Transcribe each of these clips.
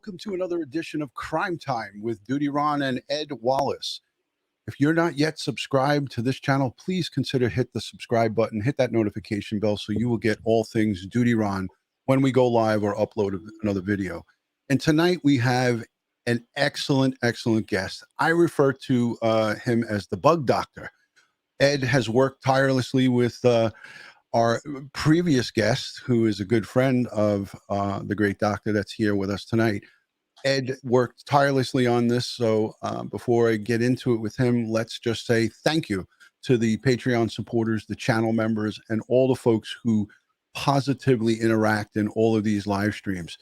welcome to another edition of Crime Time with DutyRon and Ed Wallace. If you're not yet subscribed to this channel, please consider hit the subscribe button, hit that notification bell so you will get all things DutyRon when we go live or upload another video. And tonight we have an excellent guest. I refer to him as the Bug Doctor. Ed has worked tirelessly with our previous guest, who is a good friend of the great doctor that's here with us tonight. Ed worked tirelessly on this, so before I get into it with him, let's just say thank you to the Patreon supporters, the channel members, and all the folks who positively interact in all of these live streams.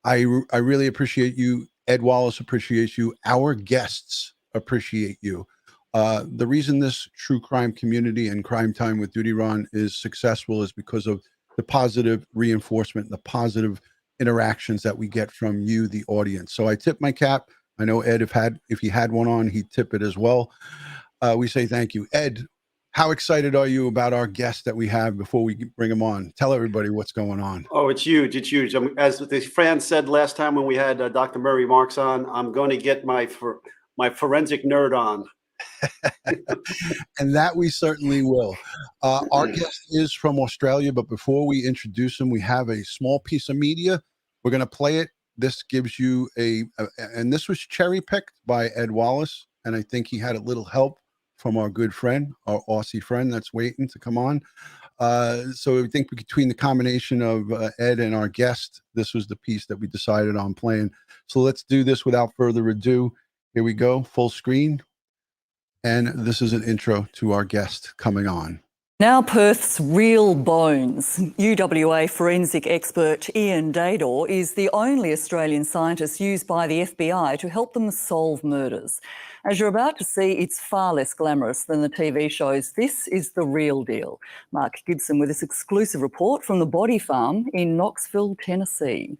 I really appreciate you. Ed Wallace appreciates you. Our guests appreciate you. The reason this true crime community and Crime Time with DutyRon is successful is because of the positive reinforcement, the positive interactions that we get from you, the audience. So I tip my cap. I know Ed, if he had one on, he'd tip it as well. We say thank you. Ed, how excited are you about our guest that we have before we bring him on? Tell everybody what's going on. Oh, it's huge. It's huge. As the fan said last time when we had Dr. Murray Marks on, I'm going to get my forensic nerd on. And that we certainly will. Our guest is from Australia, but before we introduce him, we have a small piece of media. We're going to play it. This gives you and this was cherry picked by Ed Wallace, and I think he had a little help from our good friend, our Aussie friend that's waiting to come on. So I think between the combination of Ed and our guest, this was the piece that we decided on playing. So let's do this without further ado. Here we go, full screen. And this is an intro to our guest coming on. Now Perth's real bones. UWA forensic expert Ian Dadour is the only Australian scientist used by the FBI to help them solve murders. As you're about to see, it's far less glamorous than the TV shows. This is the real deal. Mark Gibson with this exclusive report from the Body Farm in Knoxville, Tennessee.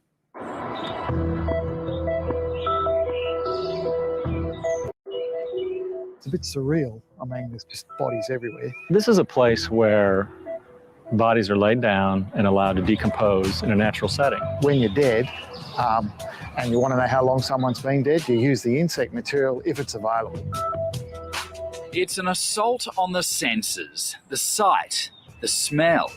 It's a bit surreal. I mean, there's just bodies everywhere. This is a place where bodies are laid down and allowed to decompose in a natural setting. When you're dead, and you want to know how long someone's been dead, you use the insect material if it's available. It's an assault on the senses, the sight, the smell.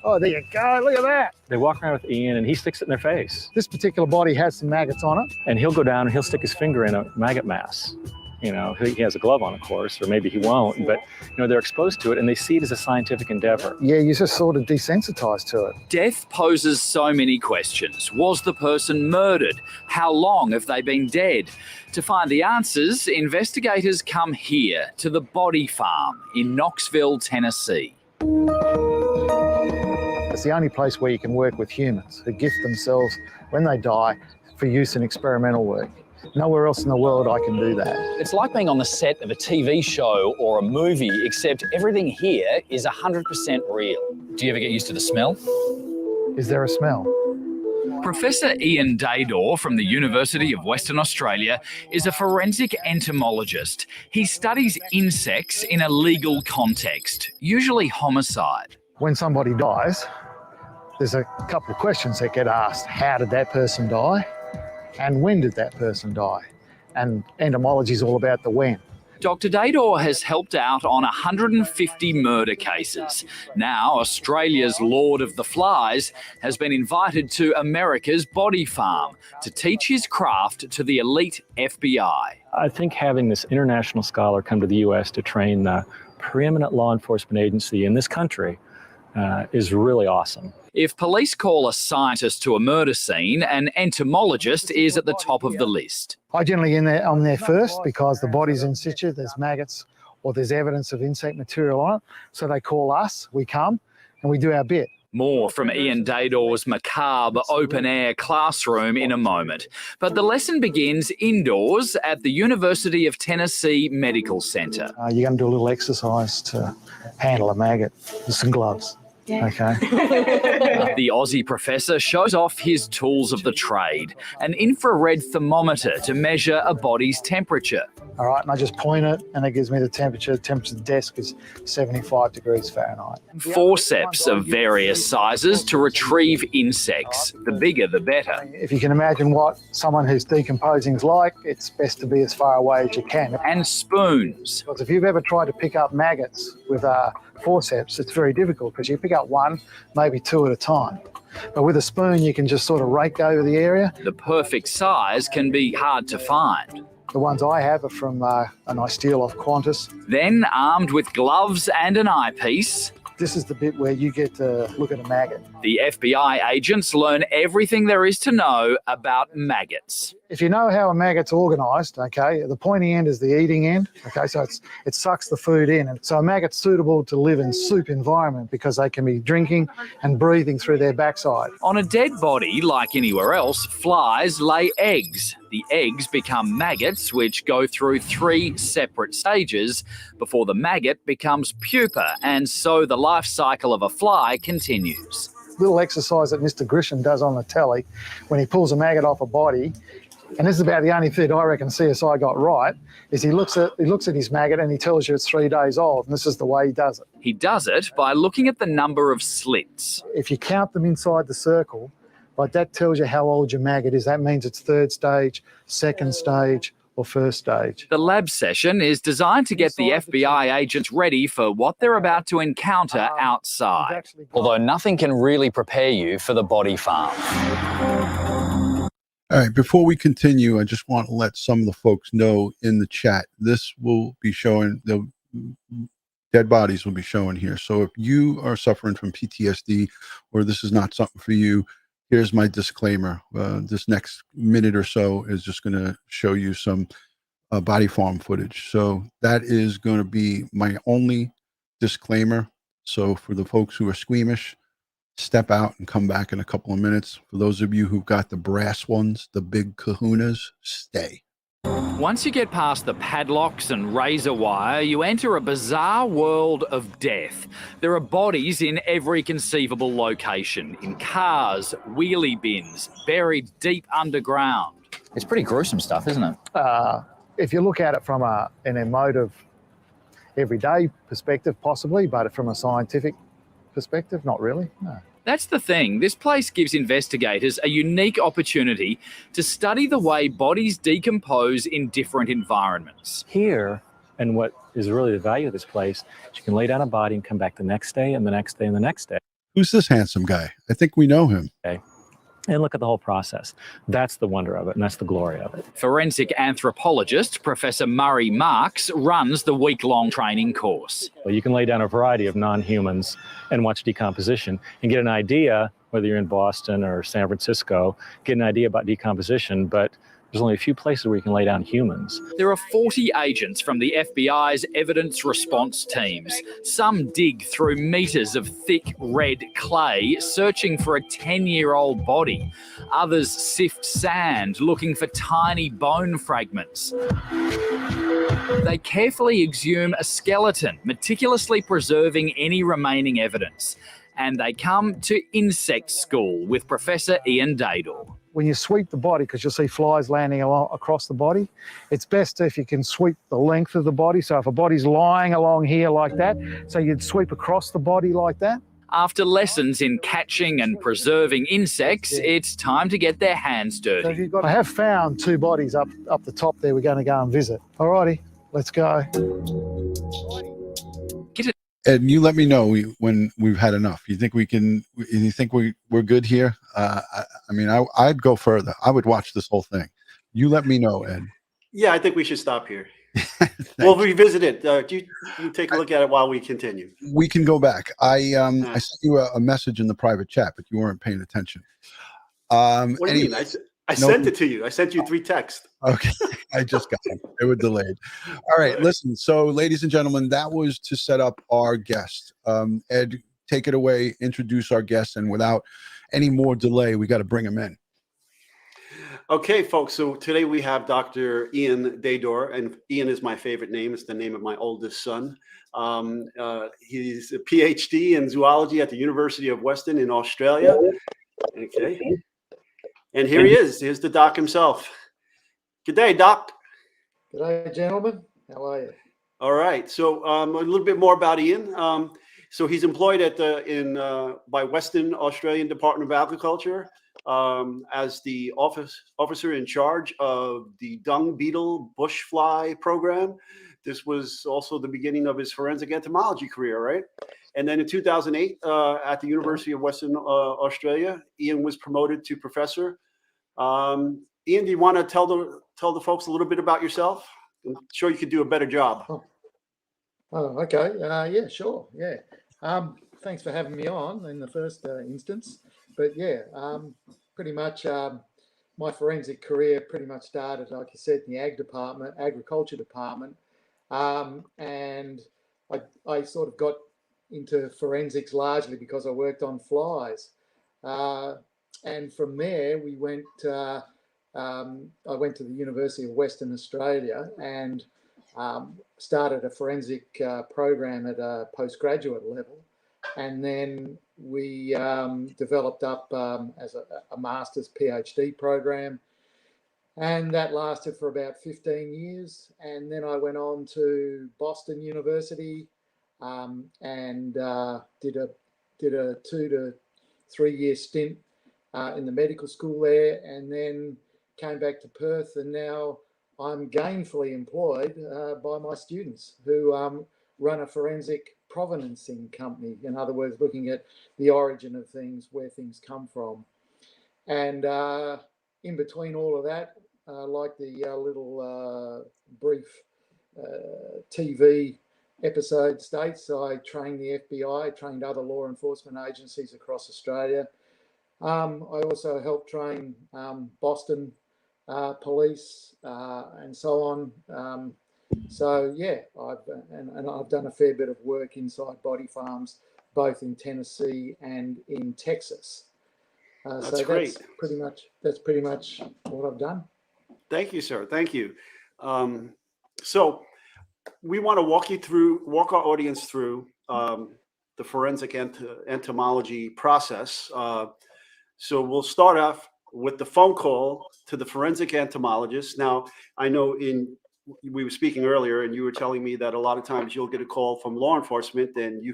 Oh, there you go. Look at that. They walk around with Ian and he sticks it in their face. This particular body has some maggots on it. And he'll go down and he'll stick his finger in a maggot mass. You know, he has a glove on, of course, or maybe he won't, but, you know, they're exposed to it and they see it as a scientific endeavor. Yeah, you're just sort of desensitized to it. Death poses so many questions. Was the person murdered? How long have they been dead? To find the answers, investigators come here to the Body Farm in Knoxville, Tennessee. It's the only place where you can work with humans who gift themselves when they die for use in experimental work. Nowhere else in the world I can do that. It's like being on the set of a TV show or a movie, except everything here is 100% real. Do you ever get used to the smell? Is there a smell? Professor Ian Dadour from the University of Western Australia is a forensic entomologist. He studies insects in a legal context, usually homicide. When somebody dies, there's a couple of questions that get asked. How did that person die? And when did that person die? And entomology is all about the when. Dr. Dadour has helped out on 150 murder cases. Now, Australia's Lord of the Flies has been invited to America's Body Farm to teach his craft to the elite FBI. I think having this international scholar come to the U.S. to train the preeminent law enforcement agency in this country is really awesome. If police call a scientist to a murder scene, an entomologist is at the top of the list. I generally I'm there first because the body's in situ, there's maggots or there's evidence of insect material on it. So they call us, we come and we do our bit. More from Ian Dadour's macabre open-air classroom in a moment. But the lesson begins indoors at the University of Tennessee Medical Center. You're going to do a little exercise to handle a maggot with some gloves. Okay. The Aussie professor shows off his tools of the trade, an infrared thermometer to measure a body's temperature. All right, and I just point it and it gives me the temperature. The temperature of the desk is 75 degrees Fahrenheit. Forceps of various sizes to retrieve insects. The bigger, the better. If you can imagine what someone who's decomposing is like, it's best to be as far away as you can. And spoons. Because if you've ever tried to pick up maggots with forceps, it's very difficult because you pick up one, maybe two at a time. But with a spoon, you can just sort of rake over the area. The perfect size can be hard to find. The ones I have are from and I steal off Qantas. Then, armed with gloves and an eyepiece, This is the bit where you get to look at a maggot. the FBI agents learn everything there is to know about maggots. If you know how a maggot's organised, okay, the pointy end is the eating end, okay, so it sucks the food in. And so a maggot's suitable to live in soup environment because they can be drinking and breathing through their backside. On a dead body, like anywhere else, flies lay eggs. The eggs become maggots, which go through 3 separate stages before the maggot becomes pupa, and so the life cycle of a fly continues. Little exercise that Mr. Grisham does on the telly when he pulls a maggot off a body, and this is about the only thing I reckon CSI got right, is he looks at his maggot and he tells you it's 3 days old, and this is the way he does it. He does it by looking at the number of slits. If you count them inside the circle, like that tells you how old your maggot is. That means it's 3rd stage, 2nd stage, or 1st stage. The lab session is designed to get the FBI agents ready for what they're about to encounter outside. Although nothing can really prepare you for the body farm. All right, before we continue, I just want to let some of the folks know in the chat, this will be showing, the dead bodies will be showing here. So if you are suffering from PTSD or this is not something for you, here's my disclaimer. This next minute or so is just going to show you some body farm footage. So that is going to be my only disclaimer. So for the folks who are squeamish, step out and come back in a couple of minutes. For those of you who've got the brass ones, the big kahunas, stay. Once you get past the padlocks and razor wire, you enter a bizarre world of death. There are bodies in every conceivable location, in cars, wheelie bins, buried deep underground. It's pretty gruesome stuff, isn't it? If you look at it from an emotive, everyday perspective, possibly, but from a scientific perspective, not really, no. That's the thing. This place gives investigators a unique opportunity to study the way bodies decompose in different environments. Here, and what is really the value of this place, is you can lay down a body and come back the next day and the next day and the next day. Who's this handsome guy? I think we know him. And look at the whole process. That's the wonder of it, and that's the glory of it. Forensic anthropologist Professor Murray Marks runs the week-long training course. Well, you can lay down a variety of non-humans and watch decomposition and get an idea, whether you're in Boston or San Francisco, get an idea about decomposition, but there's only a few places where you can lay down humans. There are 40 agents from the FBI's evidence response teams. Some dig through meters of thick red clay, searching for a 10-year-old body. Others sift sand, looking for tiny bone fragments. They carefully exhume a skeleton, meticulously preserving any remaining evidence. And they come to insect school with Professor Ian Dadour. When you sweep the body, because you'll see flies landing across the body, it's best if you can sweep the length of the body. So if a body's lying along here like that, so you'd sweep across the body like that. After lessons in catching and preserving insects, it's time to get their hands So if dirty. you've got, I have found 2 bodies up the top there we're going to go and visit. Alrighty, let's go. And you let me know when we've had enough. You think we can? You think we're good here? I mean, I'd go further. I would watch this whole thing. You let me know, Ed. Yeah, I think we should stop here. We'll revisit it. You take a look at it while we continue. We can go back. I sent you a message in the private chat, but you weren't paying attention. What do you mean? I sent it to you. I sent you 3 texts. Okay, I just got them. They were delayed. All right, listen. So, ladies and gentlemen, that was to set up our guest. Ed, take it away. Introduce our guest, and without any more delay, we got to bring him in. Okay, folks. So today we have Dr. Ian Dadour, and Ian is my favorite name. It's the name of my oldest son. He's a PhD in zoology at the University of Western in Australia. Okay. And here he is. Here's the doc himself. Good day, Doc. Good day, gentlemen. How are you? All right. So a little bit more about Ian. So he's employed at by Western Australian Department of Agriculture as the officer in charge of the dung beetle bushfly program. This was also the beginning of his forensic entomology career, right? And then in 2008, at the University of Western Australia, Ian was promoted to professor. Ian, do you want to tell the folks a little bit about yourself? I'm sure you could do a better job. Oh, okay. Yeah, sure. Yeah. Thanks for having me on in the first instance. But yeah, pretty much my forensic career pretty much started, like you said, in the agriculture department. And I sort of got into forensics largely because I worked on flies. And from there, we went. I went to the University of Western Australia and started a forensic program at a postgraduate level, and then we developed up as a master's PhD program, and that lasted for about 15 years. And then I went on to Boston University and did a 2 to 3 year stint in the medical school there, and then came back to Perth, and now I'm gainfully employed by my students who run a forensic provenancing company. In other words, looking at the origin of things, where things come from. And in between all of that, like the little brief TV episode states, I trained the FBI, trained other law enforcement agencies across Australia. I also helped train Boston police and so on. So yeah, I've done a fair bit of work inside body farms, both in Tennessee and in Texas. That's great. That's pretty much what I've done. Thank you, sir. Thank you. So we want to walk our audience through the forensic entomology process. So we'll start off with the phone call to the forensic entomologist. Now, I know we were speaking earlier, and you were telling me that a lot of times you'll get a call from law enforcement, and you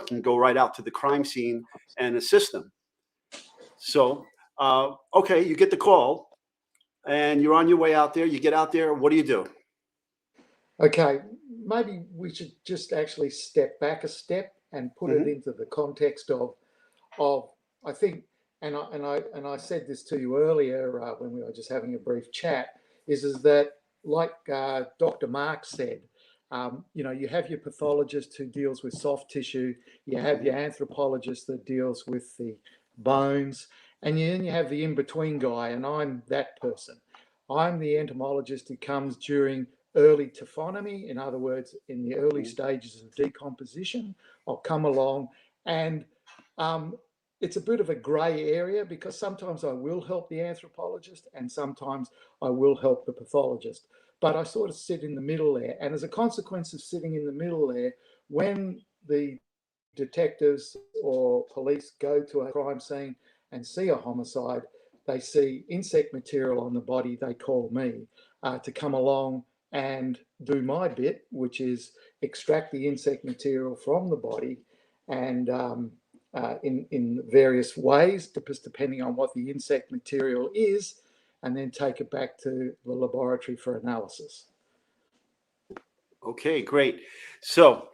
can go right out to the crime scene and assist them. So, okay, you get the call, and you're on your way out there. You get out there. What do you do? Okay, maybe we should just actually step back a step and put it into the context of I think. And I said this to you earlier when we were just having a brief chat, is that like Dr. Mark said, you have your pathologist who deals with soft tissue, you have your anthropologist that deals with the bones, and then you have the in-between guy, and I'm that person. I'm the entomologist who comes during early taphonomy, in other words, in the early stages of decomposition. I'll come along and it's a bit of a grey area because sometimes I will help the anthropologist and sometimes I will help the pathologist. But I sort of sit in the middle there. And as a consequence of sitting in the middle there, when the detectives or police go to a crime scene and see a homicide, they see insect material on the body, they call me to come along and do my bit, which is extract the insect material from the body and in various ways, depending on what the insect material is, and then take it back to the laboratory for analysis. Okay, great. So,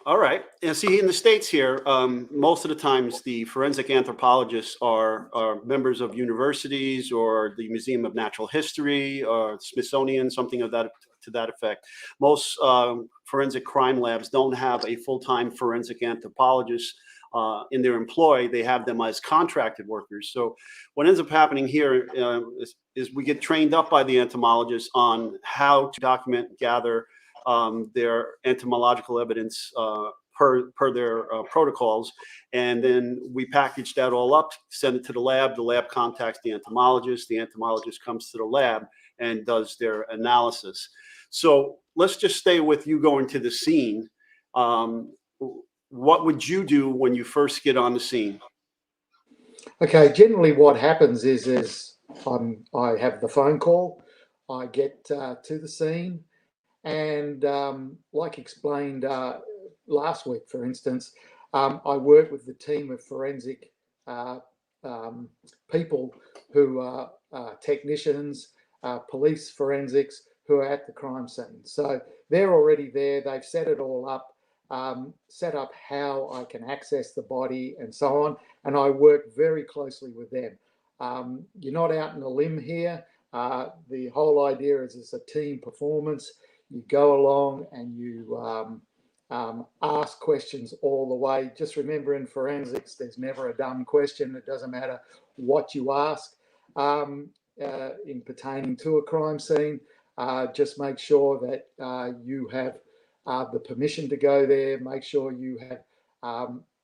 all right. And see, in the States here, most of the times the forensic anthropologists are members of universities or the Museum of Natural History or Smithsonian, something of that to that effect. Most forensic crime labs don't have a full-time forensic anthropologist in their employ. They have them as contracted workers. So what ends up happening here is we get trained up by the entomologists on how to document, gather their entomological evidence per their protocols. And then we package that all up, send it to the lab contacts the entomologist comes to the lab and does their analysis. So let's just stay with you going to the scene. What would you do when you first get on the scene? Okay, generally what happens is I have the phone call, I get to the scene, and like explained last week, for instance, I work with the team of forensic people who are technicians, police forensics, who are at the crime scene. So they're already there, they've set it all up, set up how I can access the body and so on, and I work very closely with them. You're not out on a limb here. The whole idea is it's a team performance. You go along and you ask questions all the way. Just remember, in forensics, there's never a dumb question. It doesn't matter what you ask in pertaining to a crime scene. Just make sure that you have the permission to go there, make sure you have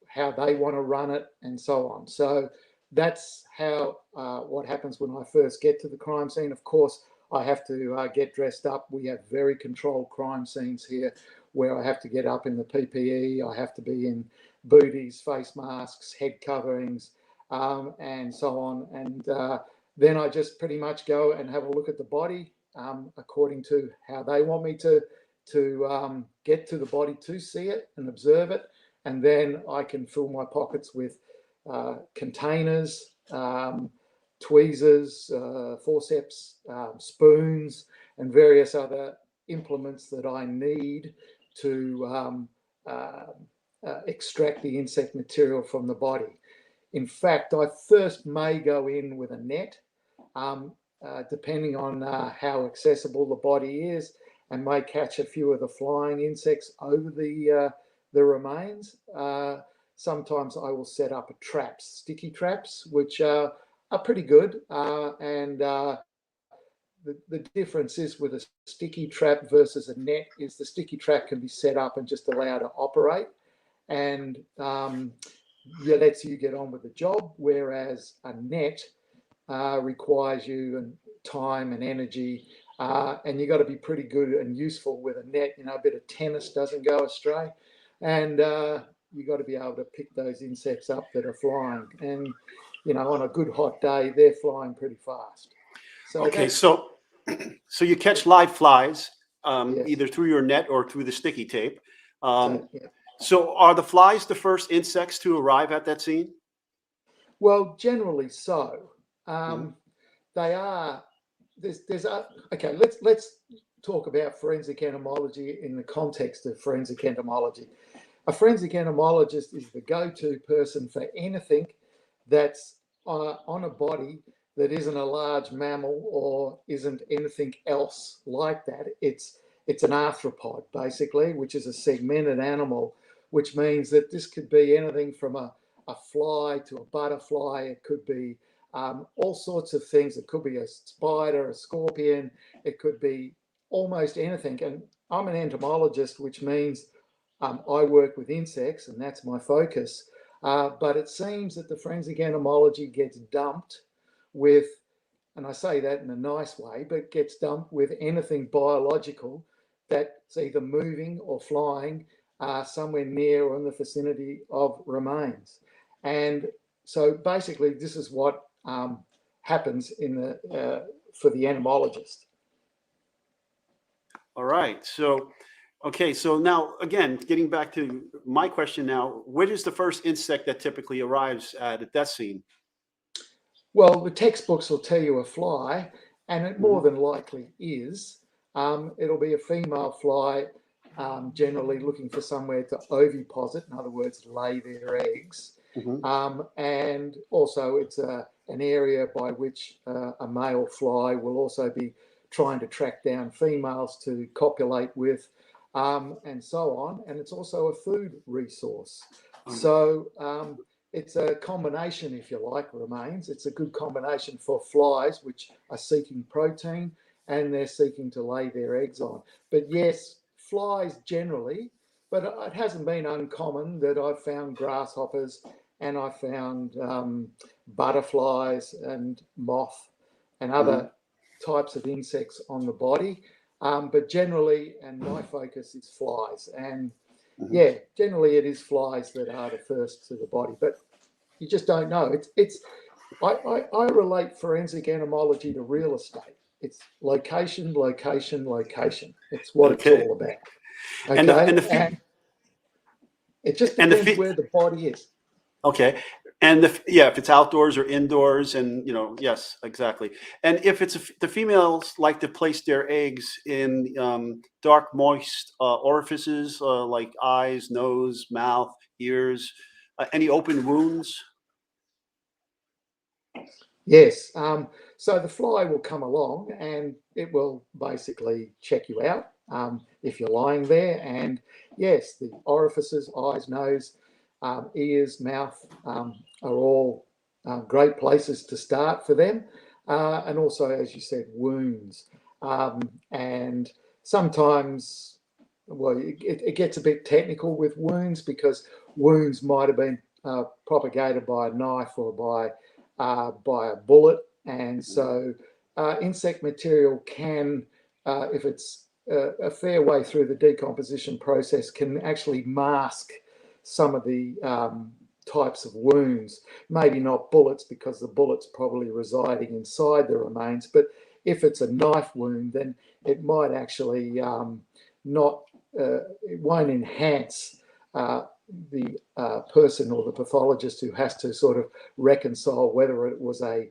how they want to run it, and so on. So that's how what happens when I first get to the crime scene. Of course, I have to get dressed up. We have very controlled crime scenes here where I have to get up in the PPE, I have to be in booties, face masks, head coverings, and so on. And then I just pretty much go and have a look at the body according to how they want me to get to the body to see it and observe it. And then I can fill my pockets with containers, tweezers, forceps, spoons, and various other implements that I need to extract the insect material from the body. In fact, I first may go in with a net, depending on how accessible the body is, and may catch a few of the flying insects over the remains. Sometimes I will set up sticky traps, which are pretty good. And the difference is with a sticky trap versus a net is the sticky trap can be set up and just allowed to operate, and lets you get on with the job, whereas a net requires you time and energy, and you got to be pretty good and useful with a net. You know, a bit of tennis doesn't go astray, and you got to be able to pick those insects up that are flying. And you know, on a good hot day, they're flying pretty fast. So okay, so you catch live flies Yes. either through your net or through the sticky tape. Yeah. So are the flies the first insects to arrive at that scene? Well, generally so. They are. Okay. Let's talk about forensic entomology in the context of forensic entomology. A forensic entomologist is the go-to person for anything that's on a body that isn't a large mammal or isn't anything else like that. It's an arthropod, basically, which is a segmented animal, which means that this could be anything from a fly to a butterfly. It could be all sorts of things. It could be a spider, a scorpion. It could be almost anything. And I'm an entomologist, which means I work with insects, and that's my focus. But it seems that the forensic entomology gets dumped with, and I say that in a nice way, but gets dumped with anything biological that's either moving or flying somewhere near or in the vicinity of remains. And so basically this is what happens for the entomologist. All right. So, okay. So now, again, getting back to my question now, what is the first insect that typically arrives at a death scene? Well, the textbooks will tell you a fly, and it more than likely is. It'll be a female fly, generally looking for somewhere to oviposit, in other words, lay their eggs. And also it's an area by which a male fly will also be trying to track down females to copulate with, and so on. And it's also a food resource. So it's a combination, if you like, remains. It's a good combination for flies, which are seeking protein and they're seeking to lay their eggs on. But yes, flies generally but it hasn't been uncommon that I've found grasshoppers and I found butterflies and moth and other types of insects on the body. But generally, and my focus is flies. And yeah, generally it is flies that are the first to the body, but you just don't know. I relate forensic entomology to real estate. It's location, location, location. It's what it's all about. Okay, and it just depends where the body is. Okay. And if it's outdoors or indoors, and yes, exactly. And if it's the females like to place their eggs in dark, moist orifices like eyes, nose, mouth, ears, any open wounds? Yes. So the fly will come along and it will basically check you out if you're lying there. And yes, the orifices, eyes, nose, ears, mouth are all great places to start for them. And also, as you said, wounds. And sometimes, well, it gets a bit technical with wounds because wounds might have been propagated by a knife or by a bullet. And so insect material can, if it's a fair way through the decomposition process, can actually mask some of the types of wounds. Maybe not bullets, because the bullet's probably residing inside the remains, but if it's a knife wound, then it might actually it won't enhance the person or the pathologist who has to sort of reconcile whether it was a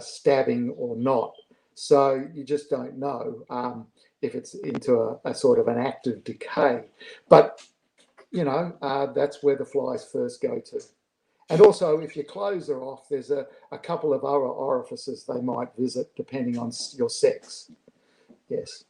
stabbing or not. So you just don't know if it's into a sort of an active decay. But that's where the flies first go to. And also, if your clothes are off, there's a couple of other orifices they might visit depending on your sex. Yes.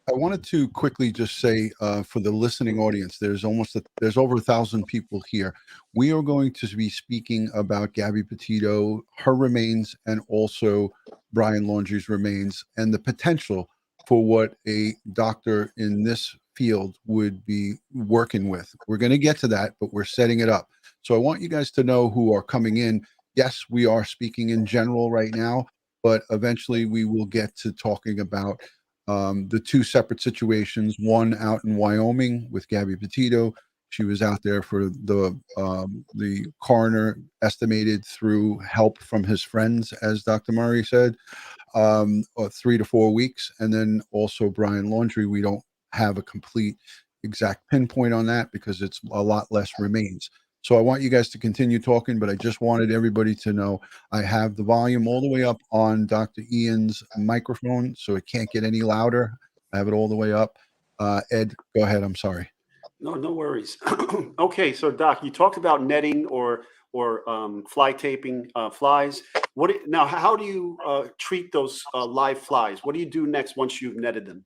I wanted to quickly just say for the listening audience, there's over 1,000 people here. We are going to be speaking about Gabby Petito, her remains, and also Brian Laundrie's remains, and the potential for what a doctor in this field would be working with. We're going to get to that, but we're setting it up. So I want you guys to know who are coming in. Yes, we are speaking in general right now, but eventually we will get to talking about the two separate situations, one out in Wyoming with Gabby Petito. She was out there for the coroner estimated through help from his friends, as Dr. Murray said, 3 to 4 weeks. And then also Brian Laundrie, we don't have a complete exact pinpoint on that because it's a lot less remains. So I want you guys to continue talking, but I just wanted everybody to know I have the volume all the way up on Dr. Ian's microphone, so it can't get any louder. I have it all the way up. Ed, go ahead. I'm sorry. No worries. Okay, so Doc, you talked about netting or fly taping flies. Now, how do you treat those live flies? What do you do next once you've netted them?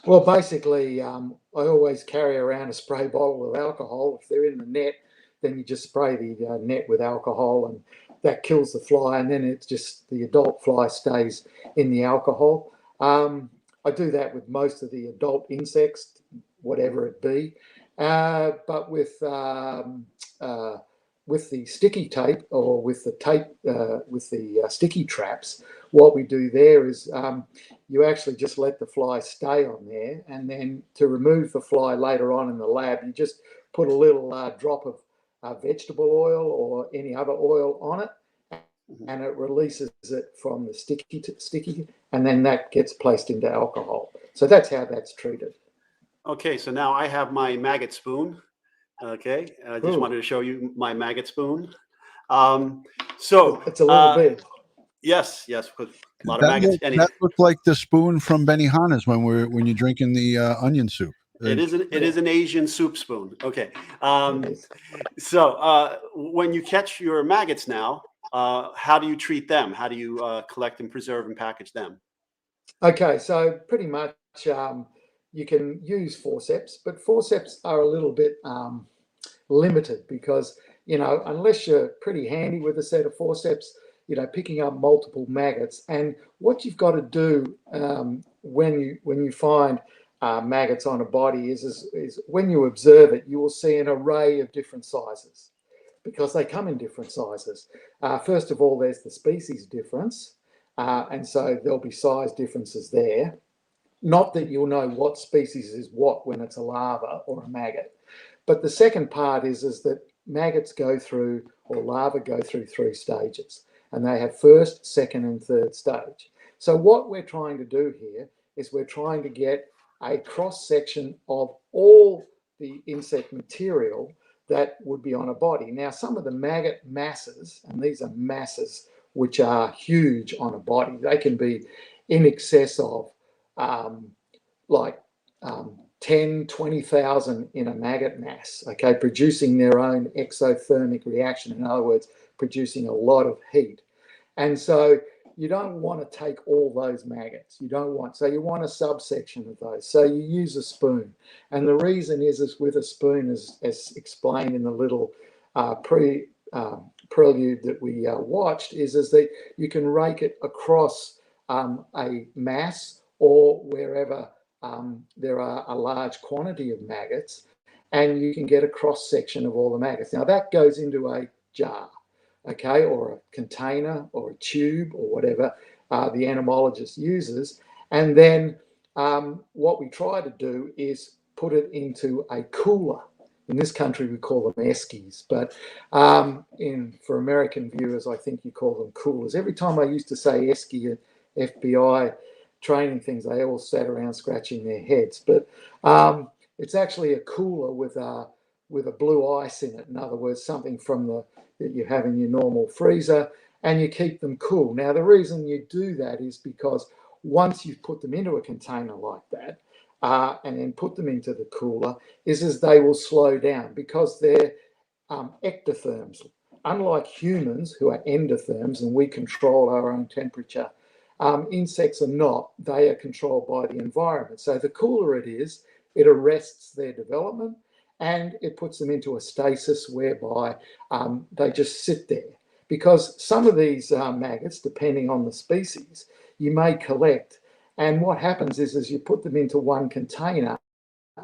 Well, basically, I always carry around a spray bottle of alcohol. If they're in the net, then you just spray the net with alcohol, and that kills the fly. And then it's just the adult fly stays in the alcohol. I do that with most of the adult insects, whatever it be. But with the sticky tape or with the tape with the sticky traps, what we do there is you actually just let the fly stay on there, and then to remove the fly later on in the lab, you just put a little drop of vegetable oil or any other oil on it, and it releases it from the sticky, and then that gets placed into alcohol. So that's how that's treated. Okay, so now I have my maggot spoon. Okay, I just wanted to show you my maggot spoon. So it's a little bit. Yes, because a lot of maggots. That looked like the spoon from Benihana's when you're drinking the onion soup. It is an Asian soup spoon. Okay. So when you catch your maggots now, how do you treat them? How do you collect and preserve and package them? Okay, so pretty much you can use forceps, but forceps are a little bit limited because, unless you're pretty handy with a set of forceps, picking up multiple maggots. And what you've got to do when you find maggots on a body is when you observe it, you will see an array of different sizes because they come in different sizes. First of all, there's the species difference, and so there'll be size differences there. Not that you'll know what species is what when it's a larva or a maggot. But the second part is that maggots go through, or larvae go through 3 stages, and they have first, second, and third stage. So what we're trying to do here is we're trying to get a cross-section of all the insect material that would be on a body. Now, some of the maggot masses, and these are masses which are huge on a body, they can be in excess of 10, 20,000 in a maggot mass, okay, producing their own exothermic reaction. In other words, producing a lot of heat. And so you don't want to take all those maggots. You don't want, so you want a subsection of those. So you use a spoon. And the reason is with a spoon, as explained in the little prelude that we watched, is that you can rake it across a mass or wherever there are a large quantity of maggots, and you can get a cross section of all the maggots. Now that goes into a jar, okay, or a container or a tube or whatever the entomologist uses. And then what we try to do is put it into a cooler. In this country, we call them eskies, but for American viewers, I think you call them coolers. Every time I used to say esky at FBI training things, they all sat around scratching their heads. But it's actually a cooler with a blue ice in it. In other words, something from that you have in your normal freezer, and you keep them cool. Now, the reason you do that is because once you've put them into a container like that, and then put them into the cooler, is they will slow down because they're ectotherms. Unlike humans who are endotherms and we control our own temperature, insects are not. They are controlled by the environment. So the cooler it is, it arrests their development and it puts them into a stasis whereby they just sit there. Because some of these maggots, depending on the species, you may collect. And what happens is you put them into one container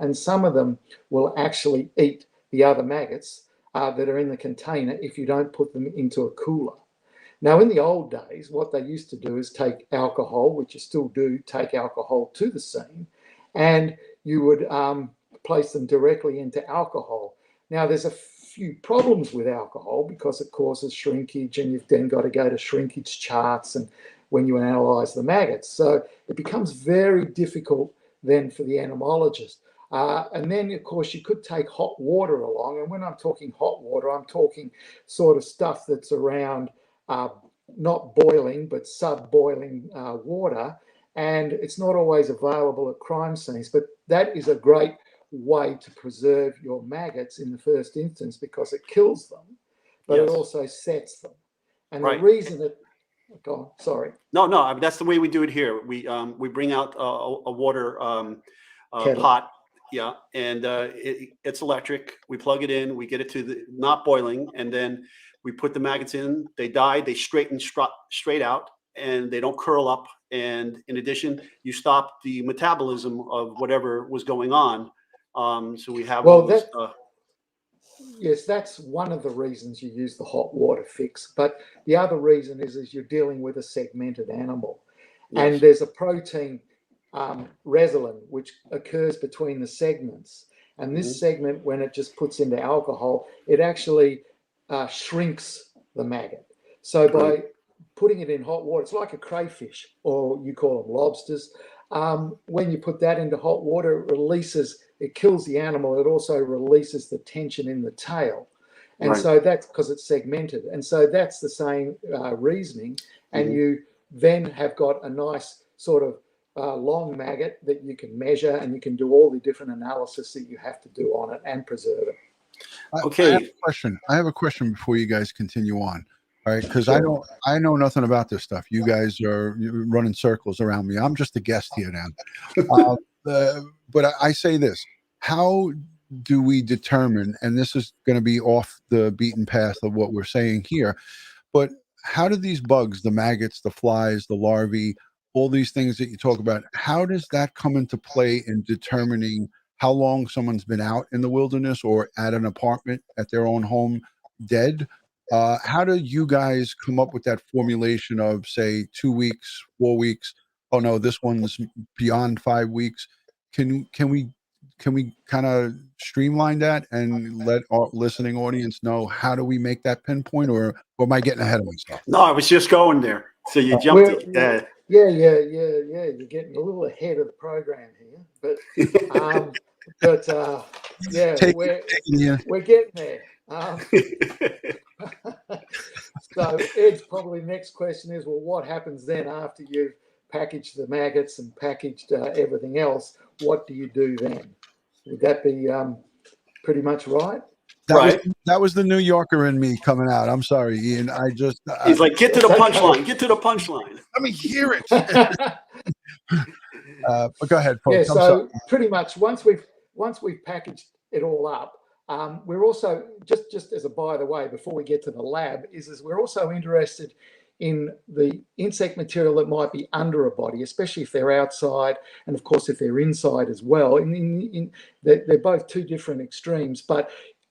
and some of them will actually eat the other maggots that are in the container if you don't put them into a cooler. Now, in the old days, what they used to do is take alcohol, which you still do, take alcohol to the scene, and you would place them directly into alcohol. Now, there's a few problems with alcohol because it causes shrinkage, and you've then got to go to shrinkage charts and when you analyze the maggots. So it becomes very difficult then for the entomologist. And then, of course, you could take hot water along. And when I'm talking hot water, I'm talking sort of stuff that's around not boiling, but sub-boiling water. And it's not always available at crime scenes. But that is a great way to preserve your maggots in the first instance because it kills them, but it also sets them. And the reason that... Go on, sorry. No, I mean, that's the way we do it here. We bring out a water pot, and it's electric. We plug it in, we get it to the not boiling, and then we put the maggots in. They die, they straighten straight out, and they don't curl up. And in addition, you stop the metabolism of whatever was going on. So we have yes, that's one of the reasons you use the hot water fix. But the other reason is you're dealing with a segmented animal. Yes. And there's a protein resilin which occurs between the segments. And this segment, when it just puts into alcohol, it actually shrinks the maggot. So by putting it in hot water, it's like a crayfish, or you call them lobsters. When you put that into hot water, it kills the animal. It also releases the tension in the tail. And so that's because it's segmented. And so that's the same reasoning. And you then have got a nice sort of long maggot that you can measure, and you can do all the different analysis that you have to do on it and preserve it. Okay. I have a question before you guys continue on. All right, because I know nothing about this stuff. You guys are running circles around me. I'm just a guest here now. But I say this: how do we determine? And this is going to be off the beaten path of what we're saying here. But how do these bugs, the maggots, the flies, the larvae, all these things that you talk about, how does that come into play in determining how long someone's been out in the wilderness or at an apartment at their own home dead? How do you guys come up with that formulation of, say, 2 weeks, 4 weeks? Oh no, this one's beyond 5 weeks. Can we kind of streamline that and let our listening audience know, how do we make that pinpoint, or am I getting ahead of myself? No, I was just going there. So you jumped. Yeah. You're getting a little ahead of the program here, but we're getting there. So Ed's probably next question is, well, what happens then after you've packaged the maggots and packaged everything else? What do you do then? Would that be pretty much right? That was the New Yorker in me coming out. I'm sorry, Ian. He's like, get to the punchline. Get to the punchline. Let me hear it. But go ahead, folks. Yeah. So pretty much once we've packaged it all up, we're also just as a by the way, before we get to the lab, is we're also interested in the insect material that might be under a body, especially if they're outside, and of course if they're inside as well. They're both two different extremes, but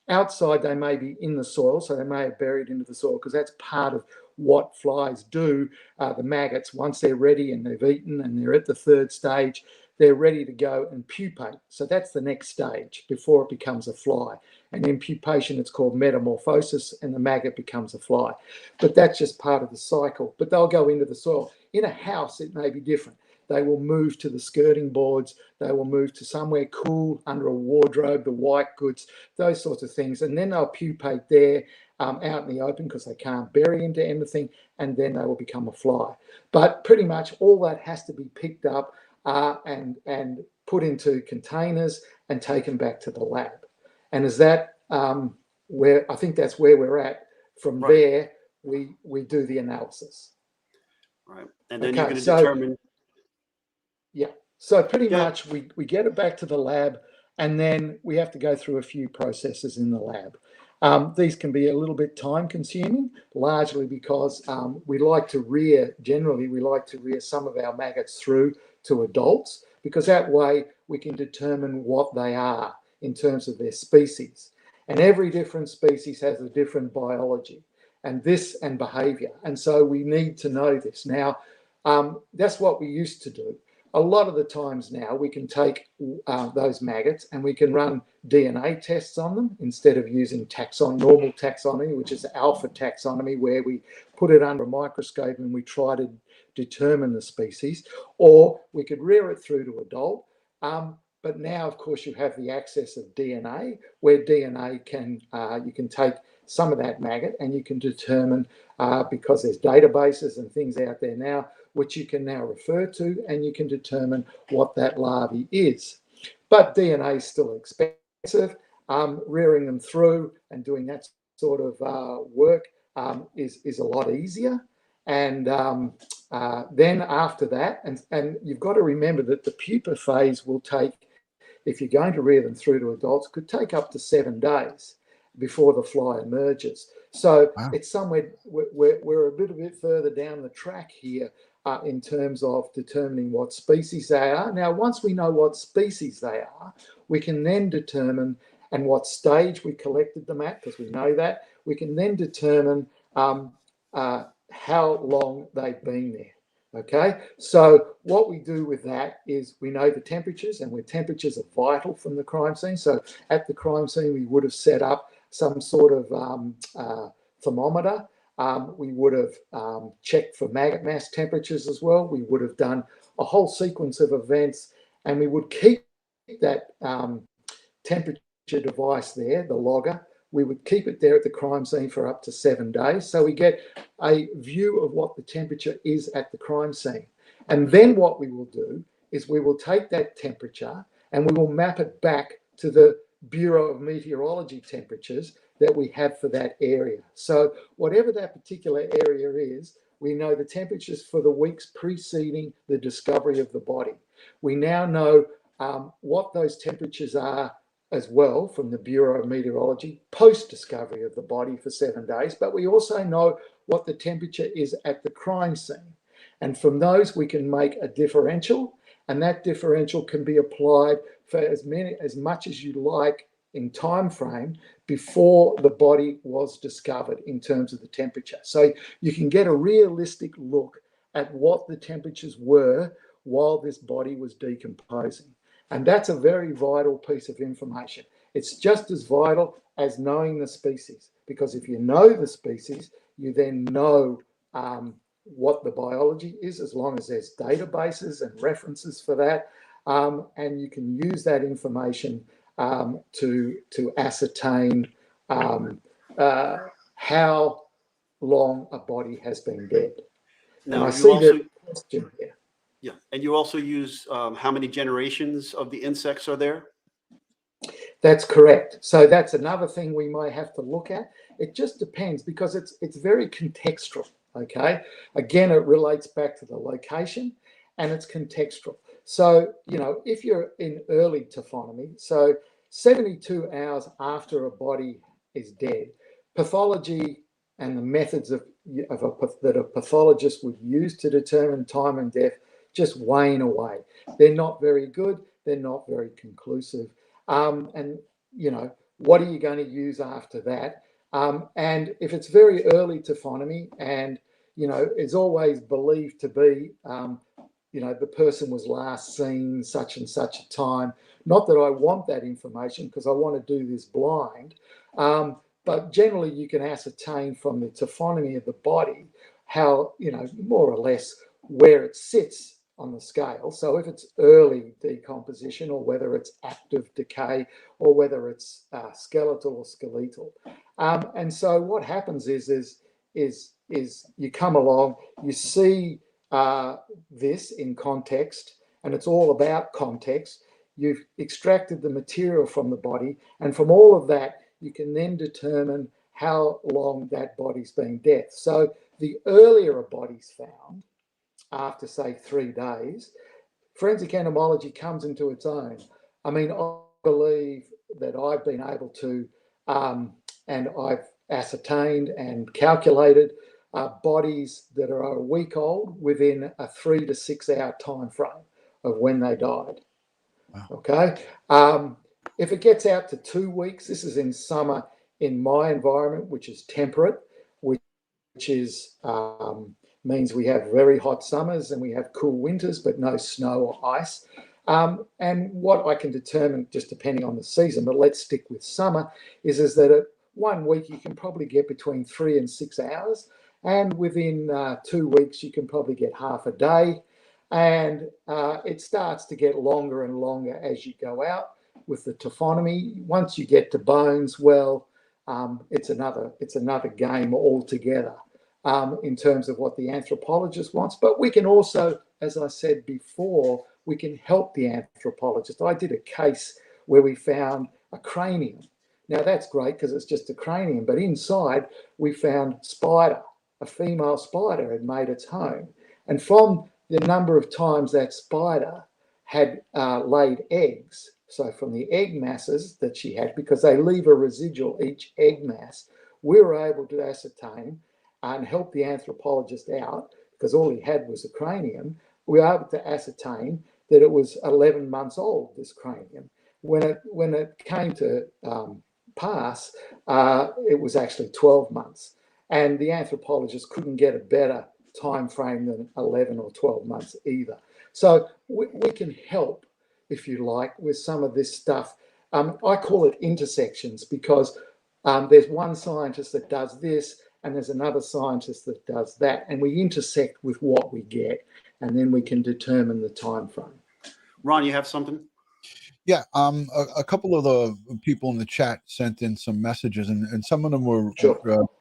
outside they may be in the soil, so they may have buried into the soil, because that's part of what flies do. The maggots, once they're ready and they've eaten and they're at the third stage, they're ready to go and pupate. So that's the next stage before it becomes a fly. And in pupation, it's called metamorphosis, and the maggot becomes a fly. But that's just part of the cycle. But they'll go into the soil. In a house, it may be different. They will move to the skirting boards. They will move to somewhere cool, under a wardrobe, the white goods, those sorts of things. And then they'll pupate there out in the open, because they can't bury into anything, and then they will become a fly. But pretty much all that has to be picked up and put into containers and taken back to the lab. And is that where I think that's where we're at? From there, we do the analysis. Right. And then you're going to determine. Yeah. So pretty much we get it back to the lab, and then we have to go through a few processes in the lab. These can be a little bit time consuming, largely because we like to rear some of our maggots through to adults, because that way we can determine what they are in terms of their species. And every different species has a different biology and behavior. And so we need to know this. Now, that's what we used to do. A lot of the times now we can take those maggots and we can run DNA tests on them instead of using normal taxonomy, which is alpha taxonomy, where we put it under a microscope and we try to determine the species. Or we could rear it through to adult. But now, of course, you have the access of DNA, where DNA you can take some of that maggot and you can determine, because there's databases and things out there now, which you can now refer to, and you can determine what that larvae is. But DNA is still expensive. Rearing them through and doing that sort of work is a lot easier. And then after that, and you've got to remember that the pupa phase will take, if you're going to rear them through to adults, could take up to 7 days before the fly emerges. So it's somewhere, we're a little bit further down the track here in terms of determining what species they are. Now, once we know what species they are, we can then determine, and what stage we collected them at, because we know that, we can then determine how long they've been there. Okay, so what we do with that is we know the temperatures, and where temperatures are vital from the crime scene. So at the crime scene, we would have set up some sort of thermometer. We would have checked for maggot mass temperatures as well. We would have done a whole sequence of events, and we would keep that temperature device there, the logger. We would keep it there at the crime scene for up to 7 days. So we get a view of what the temperature is at the crime scene. And then what we will do is we will take that temperature and we will map it back to the Bureau of Meteorology temperatures that we have for that area. So whatever that particular area is, we know the temperatures for the weeks preceding the discovery of the body. We now know what those temperatures are as well from the Bureau of Meteorology post-discovery of the body for 7 days, but we also know what the temperature is at the crime scene. And from those, we can make a differential, and that differential can be applied for as much as you like in time frame before the body was discovered in terms of the temperature. So you can get a realistic look at what the temperatures were while this body was decomposing. And that's a very vital piece of information. It's just as vital as knowing the species, because if you know the species, you then know what the biology is, as long as there's databases and references for that. And you can use that information to ascertain how long a body has been dead. Now, and I you see also, the question here. yeah, and you also use how many generations of the insects are there? That's correct. So that's another thing we might have to look at. It just depends, because it's very contextual. Okay. Again, it relates back to the location, and it's contextual. So, you know, if you're in early taphonomy, so 72 hours after a body is dead, pathology and the methods that a pathologist would use to determine time and death just wane away. They're not very good. They're not very conclusive. And, you know, what are you going to use after that? And if it's very early taphonomy and, you know, it's always believed to be, you know, the person was last seen such and such a time. Not that I want that information, because I want to do this blind. But generally you can ascertain from the taphonomy of the body how, you know, more or less where it sits on the scale. So if it's early decomposition, or whether it's active decay, or whether it's skeletal or skeletal. And so what happens is you come along, you see this in context, and it's all about context. You've extracted the material from the body, and from all of that, you can then determine how long that body's been dead. So the earlier a body's found, after say 3 days, forensic entomology comes into its own. I mean, I believe that I've been able to, and I've ascertained and calculated bodies that are a week old within a 3 to 6 hour time frame of when they died. Wow. Okay. If it gets out to 2 weeks, this is in summer in my environment, which is temperate, which is means we have very hot summers and we have cool winters, but no snow or ice. And what I can determine, just depending on the season, but let's stick with summer, is that at 1 week you can probably get between 3 and 6 hours, and within 2 weeks you can probably get half a day, and it starts to get longer and longer as you go out with the taphonomy. Once you get to bones, well, it's another game altogether in terms of what the anthropologist wants. But we can also, as I said before, we can help the anthropologist. I did a case where we found a cranium. Now that's great because it's just a cranium, but inside we found spider. A female spider had made its home. And from the number of times that spider had laid eggs, so from the egg masses that she had, because they leave a residual each egg mass, we were able to ascertain and help the anthropologist out, because all he had was a cranium. We were able to ascertain that it was 11 months old, this cranium. When it came to pass, it was actually 12 months. And the anthropologist couldn't get a better time frame than 11 or 12 months either. So we can help, if you like, with some of this stuff. I call it intersections, because there's one scientist that does this and there's another scientist that does that, and we intersect with what we get, and then we can determine the time frame. Ron, you have something? Yeah, a couple of the people in the chat sent in some messages, and some of them were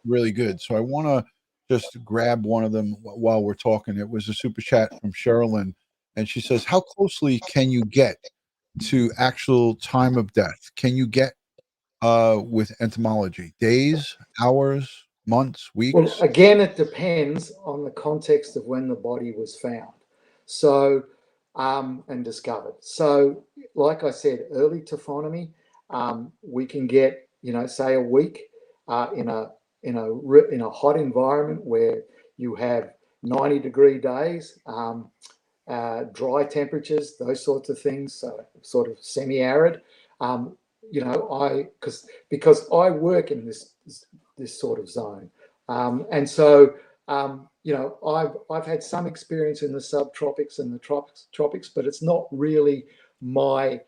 really good. So I want to just grab one of them while we're talking. It was a super chat from Sherilyn, and she says, how closely can you get to actual time of death? Can you get with entomology? Days, hours, months, weeks? Well, again, it depends on the context of when the body was found. So, and discovered. So, like I said, early taphonomy, we can get, you know, say a week in a hot environment where you have 90-degree days, dry temperatures, those sorts of things, so sort of semi-arid. You know, because I work in this sort of zone, and so you know, I've had some experience in the subtropics and the tropics, but it's not really my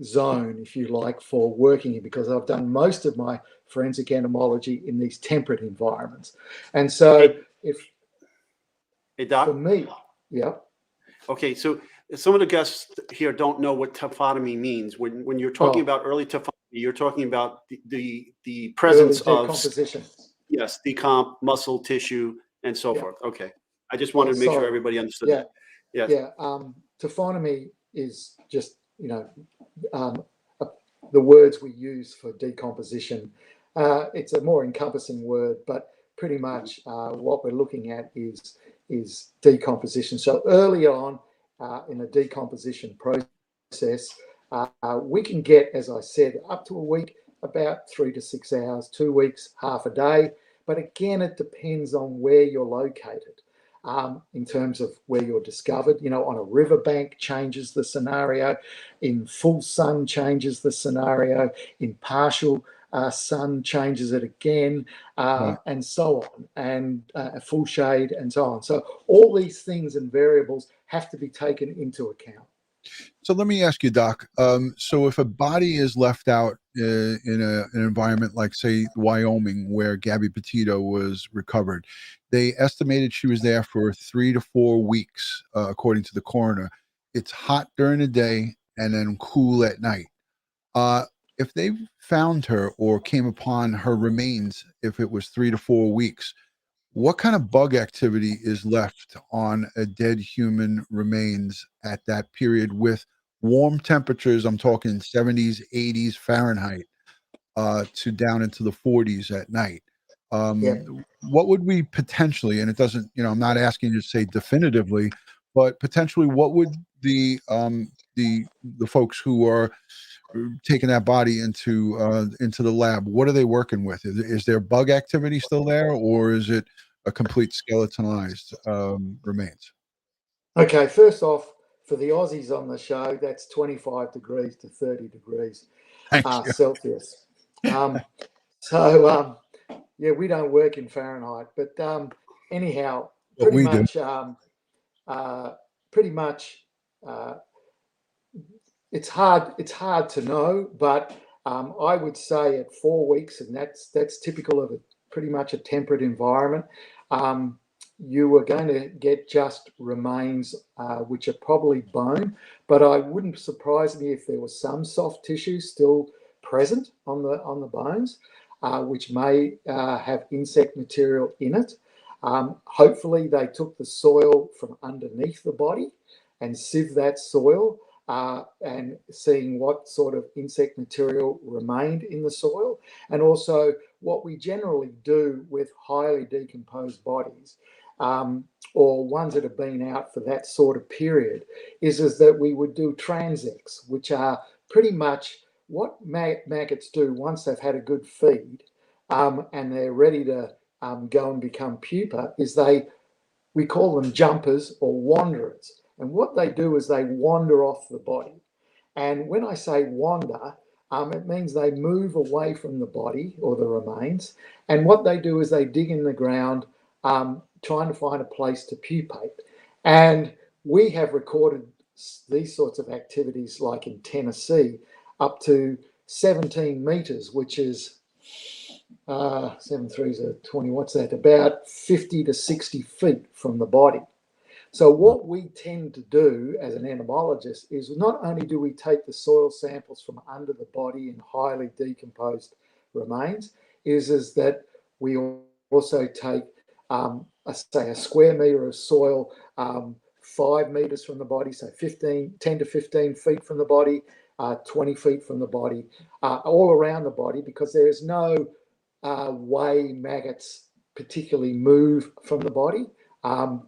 zone, if you like, for working in, because I've done most of my forensic entomology in these temperate environments. And so Hey, Doc. for me, yeah. Okay, so some of the guests here don't know what taphotomy means. When you're talking about early taphotomy, you're talking about the presence early of decomposition. Yes, decomp, muscle, tissue, and so forth. Okay, I just wanted to make sure everybody understood that. Yes. Yeah. Taphonomy is just, you know, the words we use for decomposition. It's a more encompassing word, but pretty much what we're looking at is decomposition. So early on in the decomposition process, we can get, as I said, up to a week, about 3 to 6 hours, 2 weeks, half a day. But again, it depends on where you're located. In terms of where you're discovered, you know, on a riverbank changes the scenario, in full sun changes the scenario, in partial sun changes it again, and so on, and full shade and so on. So all these things and variables have to be taken into account. So let me ask you, Doc. So if a body is left out in an environment like, say, Wyoming, where Gabby Petito was recovered, they estimated she was there for 3 to 4 weeks, according to the coroner. It's hot during the day and then cool at night. If they found her or came upon her remains, if it was 3 to 4 weeks, what kind of bug activity is left on a dead human remains at that period with warm temperatures? I'm talking 70s, 80s Fahrenheit, to down into the 40s at night. What would we potentially, and it doesn't, you know, I'm not asking you to say definitively, but potentially what would the folks who are taking that body into the lab, what are they working with? Is there bug activity still there, or is it a complete skeletonized remains? Okay, first off, for the Aussies on the show, that's 25 degrees to 30 degrees Celsius. Yeah, we don't work in Fahrenheit, but anyhow, pretty much, it's hard to know, but I would say at 4 weeks, and that's typical of pretty much a temperate environment, you are going to get just remains, which are probably bone, but I wouldn't surprise me if there was some soft tissue still present on the bones, which may have insect material in it. Hopefully they took the soil from underneath the body and sieved that soil, and seeing what sort of insect material remained in the soil. And also what we generally do with highly decomposed bodies, or ones that have been out for that sort of period, is that we would do transects, which are pretty much what maggots do once they've had a good feed, and they're ready to go and become pupa, is we call them jumpers or wanderers. And what they do is they wander off the body. And when I say wander, it means they move away from the body or the remains. And what they do is they dig in the ground, trying to find a place to pupate. And we have recorded these sorts of activities, like in Tennessee, up to 17 meters, which is 7 3s are 20, what's that? About 50 to 60 feet from the body. So what we tend to do as an entomologist is not only do we take the soil samples from under the body in highly decomposed remains, is that we also take, say, a square metre of soil 5 metres from the body, so 10 to 15 feet from the body, 20 feet from the body, all around the body, because there's no way maggots particularly move from the body.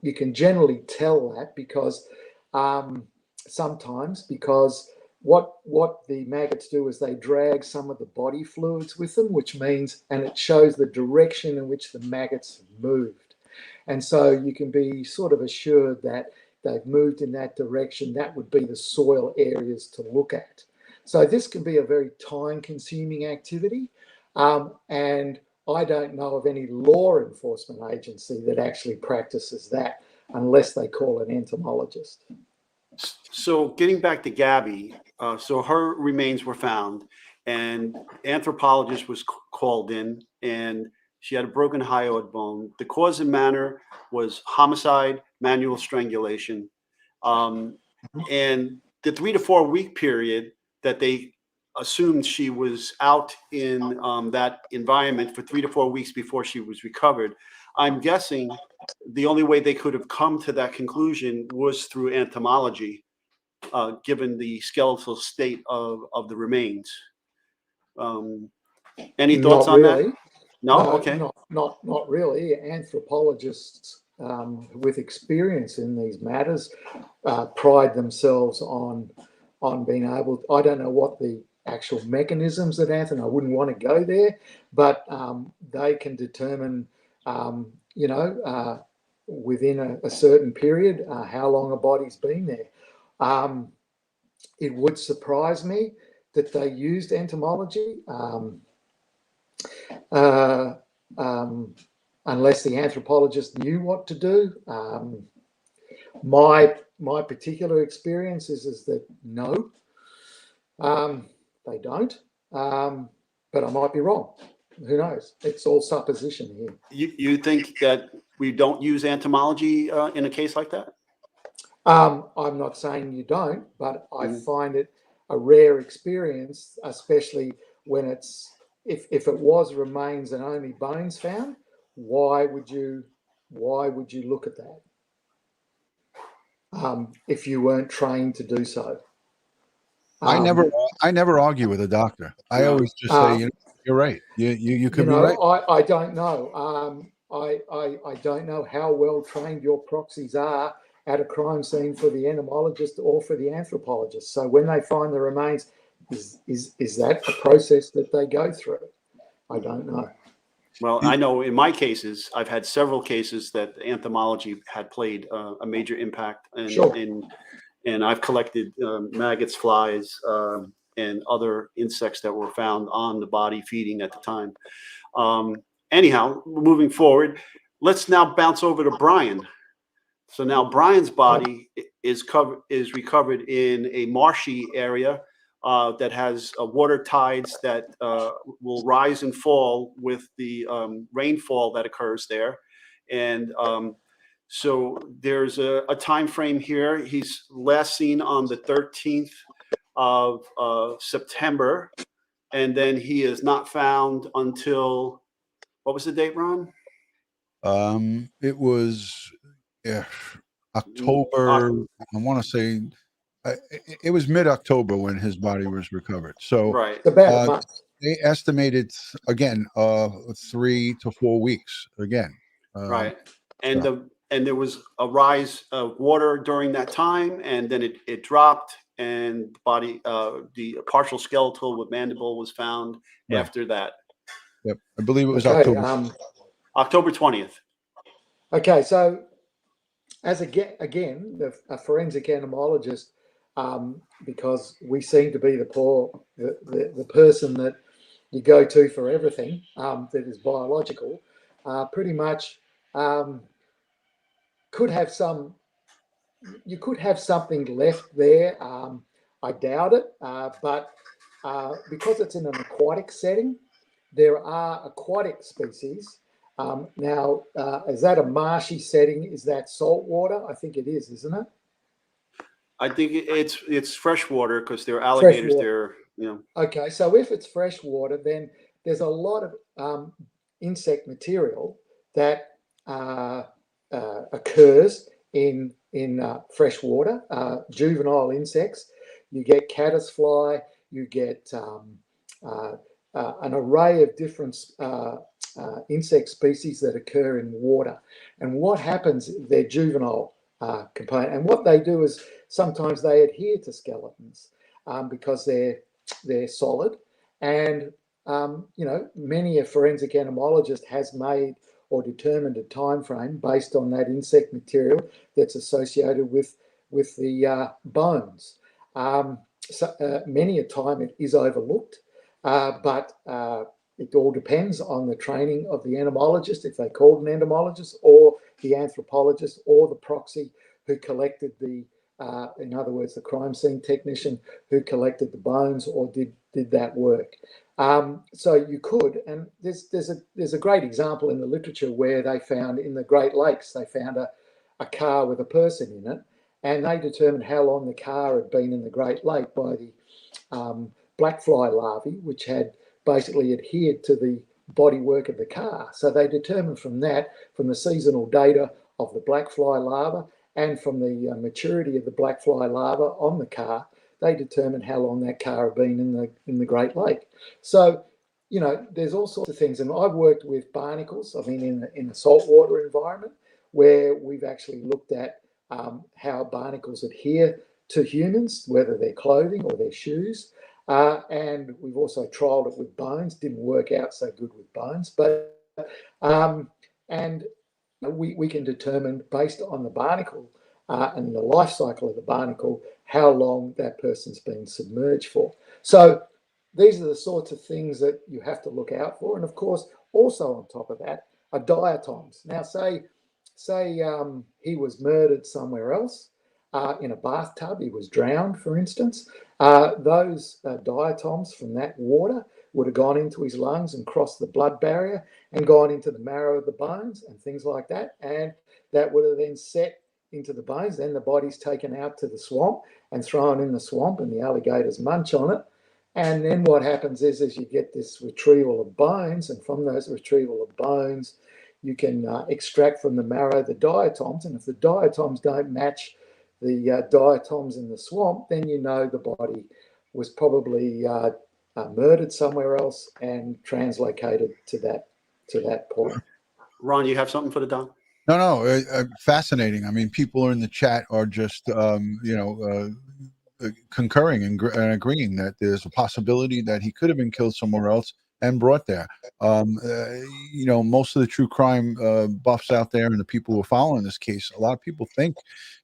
You can generally tell that because sometimes, because what the maggots do is they drag some of the body fluids with them, which means, and it shows the direction in which the maggots have moved. And so you can be sort of assured that they've moved in that direction. That would be the soil areas to look at. So this can be a very time-consuming activity, and I don't know of any law enforcement agency that actually practices that unless they call an entomologist. So getting back to Gabby, so her remains were found, and anthropologist was called in, and she had a broken hyoid bone. The cause and manner was homicide, manual strangulation, and the 3 to 4 week period that they assumed she was out in that environment for 3 to 4 weeks before she was recovered. I'm guessing the only way they could have come to that conclusion was through entomology, given the skeletal state of the remains. Any thoughts on that? No? Okay. Not really. Anthropologists with experience in these matters pride themselves on being able, I don't know what the actual mechanisms that I wouldn't want to go there, but they can determine, within a certain period, how long a body's been there. It would surprise me that they used entomology, unless the anthropologist knew what to do. My particular experience is that no, they don't. But I might be wrong. Who knows? It's all supposition here. You think that we don't use entomology in a case like that? I'm not saying you don't, but I find it a rare experience, especially when it's if it was remains and only bones found. Why would you look at that if you weren't trained to do so? I never argue with a doctor. I always just say, you're right. You could be right. I don't know. I don't know how well trained your proxies are at a crime scene for the entomologist or for the anthropologist. So when they find the remains, is that a process that they go through? I don't know. Well, I know in my cases, I've had several cases that entomology had played a major impact, and I've collected maggots, flies, and other insects that were found on the body feeding at the time. Anyhow, moving forward, let's now bounce over to Brian. So now Brian's body is recovered in a marshy area that has water tides that will rise and fall with the rainfall that occurs there. And so there's a time frame here. He's last seen on the 13th of September, and then he is not found until, what was the date, Ron? It was October. I want to say it was mid-October when his body was recovered. So right, about a month. They estimated again 3 to 4 weeks again. Right, and there was a rise of water during that time, and then it dropped, and the body, the partial skeletal with mandible was found after that. Yep, I believe it was October. October 20th. Okay, so as again, a forensic entomologist, because we seem to be the person that you go to for everything that is biological, pretty much could have some. You could have something left there. I doubt it, but because it's in an aquatic setting, there are aquatic species. Now, is that a marshy setting? Is that salt water? I think it is, isn't it? I think it's fresh water because there are alligators there. Okay, so if it's fresh water, then there's a lot of insect material that occurs in fresh water, juvenile insects. You get caddisfly, you get an array of different insect species that occur in water. And what happens, they're juvenile component. And what they do is sometimes they adhere to skeletons because they're solid. And, many a forensic entomologist has made or determined a time frame based on that insect material that's associated with the bones. Many a time it is overlooked, but it all depends on the training of the entomologist, if they called an entomologist, or the anthropologist, or the proxy who collected the, in other words, the crime scene technician who collected the bones or did that work. So you could, and there's a great example in the literature where they found in the Great Lakes, they found a car with a person in it, and they determined how long the car had been in the Great Lake by the black fly larvae, which had basically adhered to the bodywork of the car. So they determined from that, from the seasonal data of the black fly larva and from the maturity of the black fly larva on the car, they determined how long that car had been in the Great Lake. So, you know, there's all sorts of things. And I've worked with barnacles, I mean, in the saltwater environment, where we've actually looked at how barnacles adhere to humans, whether they're clothing or their shoes. And we've also trialled it with bones. Didn't work out so good with bones, but and we can determine based on the barnacle and the life cycle of the barnacle how long that person's been submerged for. So these are the sorts of things that you have to look out for. And of course, also on top of that are diatoms. Now, say he was murdered somewhere else. In a bathtub, he was drowned, for instance. Those diatoms from that water would have gone into his lungs and crossed the blood barrier and gone into the marrow of the bones and things like that. And that would have then set into the bones. Then the body's taken out to the swamp and thrown in the swamp, and the alligators munch on it. And then what happens is you get this retrieval of bones, and from those retrieval of bones, you can extract from the marrow the diatoms. And if the diatoms don't match the diatoms in the swamp, then you know the body was probably murdered somewhere else and translocated to that point. Ron, you have something for the doc? No, fascinating. I mean, people in the chat are just, concurring and agreeing that there's a possibility that he could have been killed somewhere else and brought there. Most of the true crime buffs out there and the people who are following this case, a lot of people think,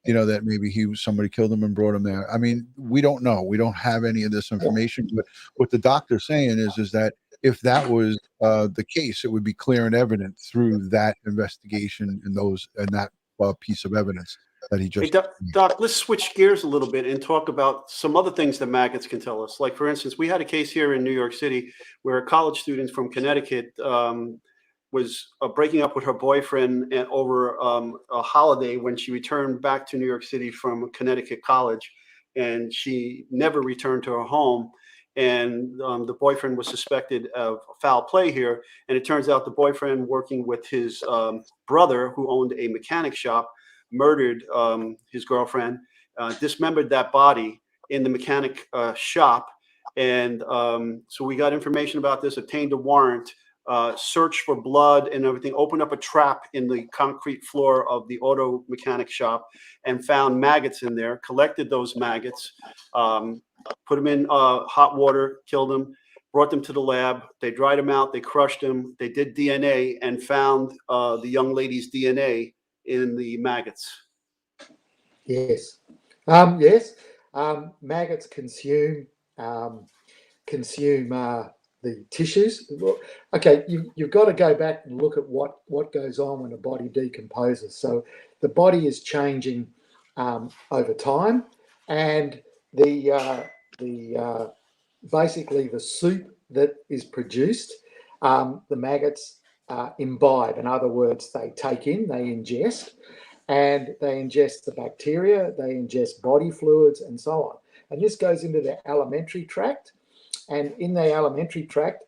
that maybe somebody killed him and brought him there. I mean, we don't know. We don't have any of this information. But what the doctor's saying is that if that was the case, it would be clear and evident through that investigation and that piece of evidence that he just. Hey, Doc, let's switch gears a little bit and talk about some other things that maggots can tell us. Like, for instance, we had a case here in New York City where a college student from Connecticut was breaking up with her boyfriend over a holiday when she returned back to New York City from Connecticut college, and she never returned to her home. And the boyfriend was suspected of foul play here. And it turns out the boyfriend, working with his brother, who owned a mechanic shop, murdered his girlfriend, dismembered that body in the mechanic shop. And so we got information about this, obtained a warrant, searched for blood and everything, opened up a trap in the concrete floor of the auto mechanic shop and found maggots in there, collected those maggots, put them in hot water, killed them, brought them to the lab. They dried them out, they crushed them, they did DNA and found the young lady's DNA in the maggots. Yes. Yes. Maggots consume the tissues. Okay, you've got to go back and look at what goes on when a body decomposes. So the body is changing over time, and the basically the soup that is produced, the maggots imbibe. In other words, they take in, they ingest, and they ingest the bacteria, they ingest body fluids, and so on. And this goes into the alimentary tract. And in the alimentary tract,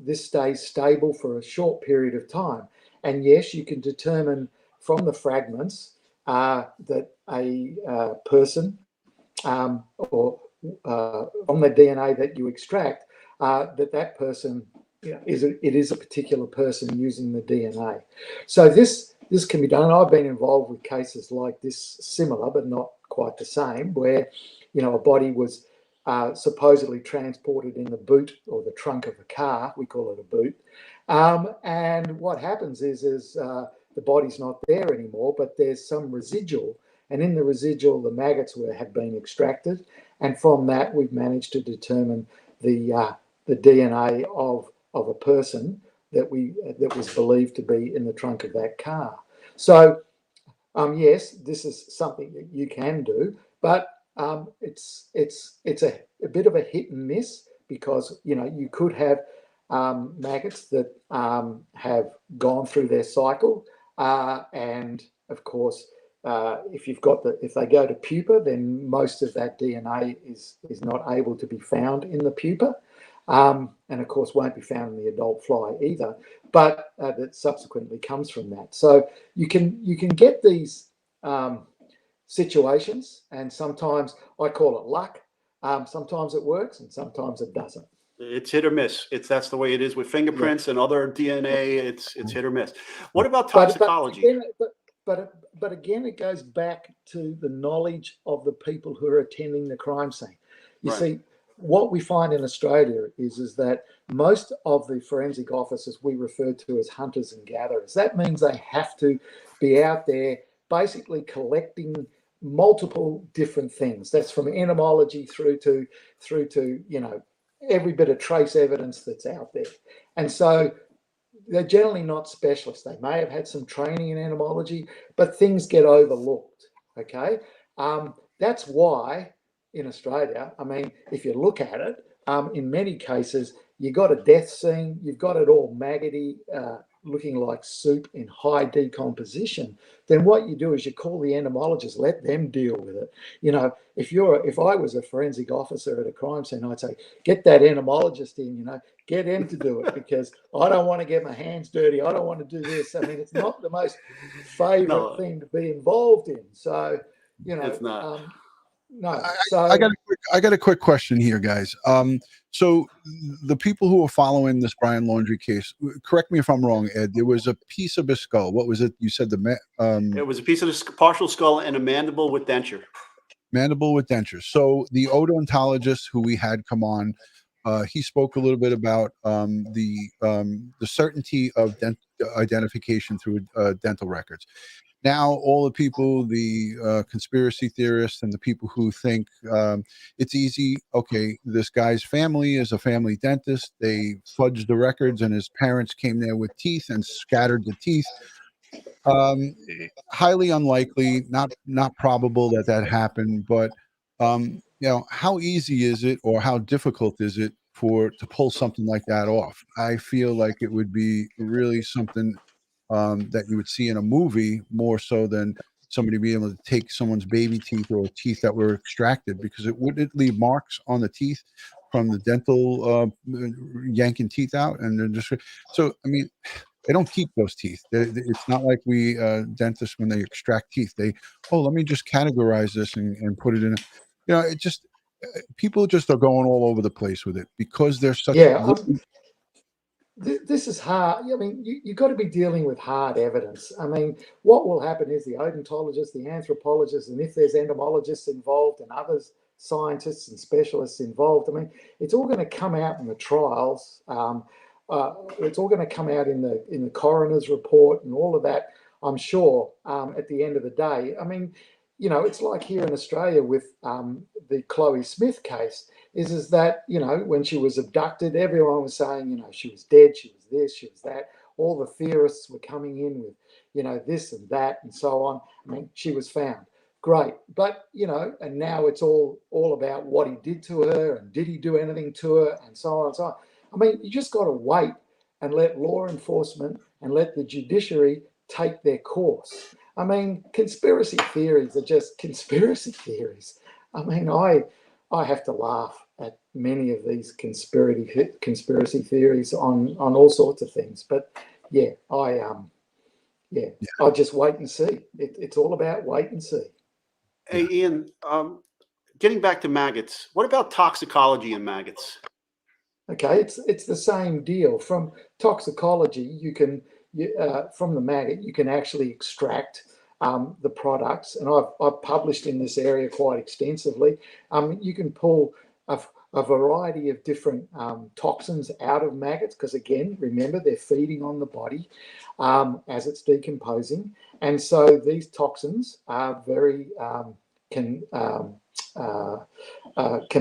this stays stable for a short period of time. And yes, you can determine from the fragments that a person or from the DNA that you extract, that person is a particular person using the DNA. So this can be done. I've been involved with cases like this, similar but not quite the same, where a body was supposedly transported in the boot or the trunk of a car, we call it a boot, And what happens is the body's not there anymore, but there's some residual. And in the residual, the maggots have been extracted. And from that, we've managed to determine the DNA of a person that was believed to be in the trunk of that car. So, yes, this is something that you can do, but it's a bit of a hit and miss, because you could have maggots that have gone through their cycle, and of course, if they go to pupa, then most of that DNA is not able to be found in the pupa, and of course won't be found in the adult fly either. But that subsequently comes from that. So you can get these situations, and sometimes I call it luck. Sometimes it works, and sometimes it doesn't. It's hit or miss. That's the way it is with fingerprints and other DNA. It's hit or miss. What about toxicology? But again, it goes back to the knowledge of the people who are attending the crime scene. You see, what we find in Australia is that most of the forensic officers we refer to as hunters and gatherers. That means they have to be out there basically collecting multiple different things. That's from entomology through to every bit of trace evidence that's out there. And so they're generally not specialists. They may have had some training in entomology, but things get overlooked, okay? That's why in Australia, I mean, if you look at it, in many cases, you got a death scene, you've got it all maggoty, looking like soup in high decomposition, then what you do is you call the entomologist, let them deal with it. If I was a forensic officer at a crime scene, I'd say, get that entomologist in, get him to do it, because I don't want to get my hands dirty. I don't want to do this. I mean, it's not the most favorite thing to be involved in. So, it's not. No. I got a quick question here, guys. So the people who are following this Brian Laundrie case, correct me if I'm wrong, Ed, there was a piece of a skull. What was it? You said it was a piece of the partial skull and a mandible with denture. Mandible with denture. So the odontologist who we had come on, he spoke a little bit about the certainty of identification through dental records. Now, all the people, the conspiracy theorists and the people who think it's easy, okay, this guy's family is a family dentist. They fudged the records and his parents came there with teeth and scattered the teeth. Highly unlikely, not probable that happened. But, how easy is it, or how difficult is it to pull something like that off? I feel like it would be really something that you would see in a movie, more so than somebody being able to take someone's baby teeth or teeth that were extracted, because it wouldn't leave marks on the teeth from the dental yanking teeth out. And they're just, so, I mean, they don't keep those teeth. It's not like we dentists, when they extract teeth, let me just categorize this and put it in. It just, people just are going all over the place with it because they're such. This is hard. I mean, you've got to be dealing with hard evidence. I mean, what will happen is the odontologist, the anthropologist, and if there's entomologists involved and others, scientists and specialists involved, I mean, it's all going to come out in the trials. It's all going to come out in the coroner's report and all of that, I'm sure, at the end of the day. I mean, it's like here in Australia with the Chloe Smith case, is that, when she was abducted, everyone was saying, she was dead, she was this, she was that. All the theorists were coming in with, this and that and so on. I mean, she was found. Great. But, and now it's all about what he did to her and did he do anything to her and so on and so on. I mean, you just got to wait and let law enforcement and let the judiciary take their course. I mean, conspiracy theories are just conspiracy theories. I mean, I have to laugh at many of these conspiracy theories on all sorts of things. But yeah, I'll just wait and see. It's all about wait and see. Hey, Ian, getting back to maggots, what about toxicology in maggots? Okay, it's the same deal. From toxicology, you can from the maggot you can actually extract the products, and I've published in this area quite extensively. You can pull a variety of different toxins out of maggots, because again, remember, they're feeding on the body as it's decomposing. And so these toxins are very, can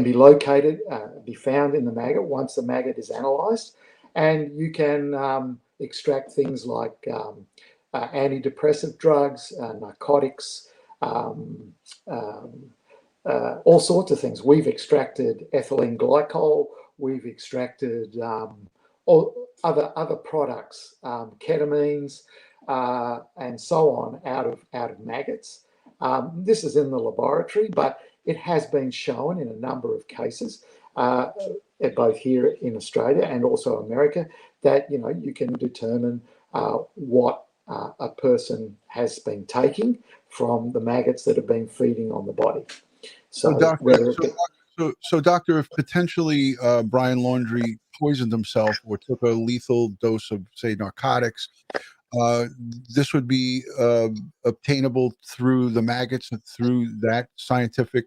be located, be found in the maggot once the maggot is analysed. And you can extract things like antidepressive drugs, narcotics, all sorts of things. We've extracted ethylene glycol, we've extracted all other products, ketamines, and so on out of maggots. This is in the laboratory, but it has been shown in a number of cases, both here in Australia and also America, that you can determine what a person has been taking from the maggots that have been feeding on the body. So, Doctor, if potentially Brian Laundrie poisoned himself or took a lethal dose of, say, narcotics, this would be obtainable through the maggots and through that scientific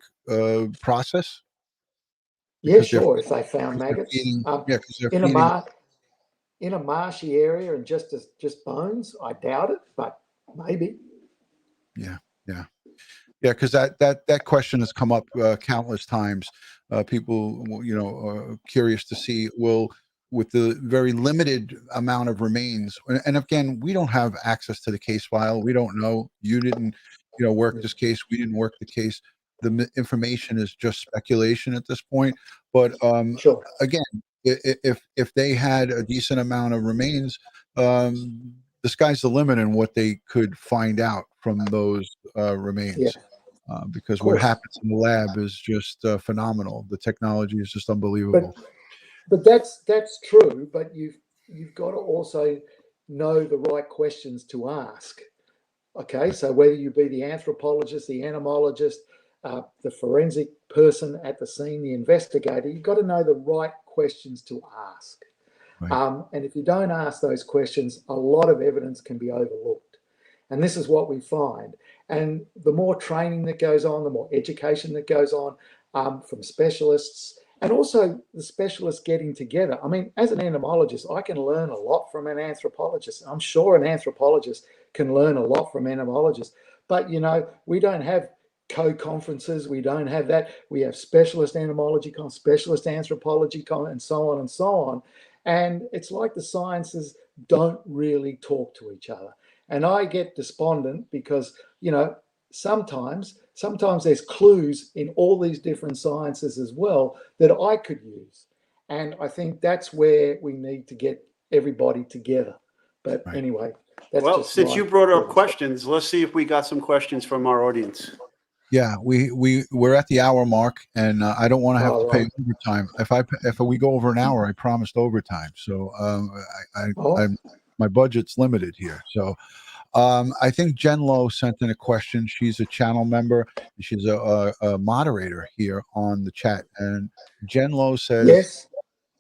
process? Yeah, sure. If they found maggots in a marshy area and just bones, I doubt it, but maybe. Yeah, because that question has come up countless times. People, are curious to see, with the very limited amount of remains, and again, we don't have access to the case file. We don't know. You didn't, work this case. We didn't work the case. The information is just speculation at this point. But sure. Again, if they had a decent amount of remains, the sky's the limit in what they could find out from those remains. Yeah. Because what happens in the lab is just phenomenal. The technology is just unbelievable. But that's true. But you've got to also know the right questions to ask. Okay, so whether you be the anthropologist, the entomologist, the forensic person at the scene, the investigator, you've got to know the right questions to ask. Right. And if you don't ask those questions, a lot of evidence can be overlooked. And this is what we find. And the more training that goes on, the more education that goes on from specialists, and also the specialists getting together. I mean, as an entomologist, I can learn a lot from an anthropologist. I'm sure an anthropologist can learn a lot from entomologists. But, we don't have co-conferences. We don't have that. We have specialist entomology, specialist anthropology, and so on and so on. And it's like the sciences don't really talk to each other. And I get despondent because, sometimes there's clues in all these different sciences as well that I could use. And I think that's where we need to get everybody together. But anyway, that's just since you brought up questions, let's see if we got some questions from our audience. Yeah, we're at the hour mark, and I don't want to have to pay overtime. If we go over an hour, I promised overtime. So my budget's limited here. So I think Jen Lowe sent in a question. She's a channel member. She's a moderator here on the chat. And Jen Lowe says, yes,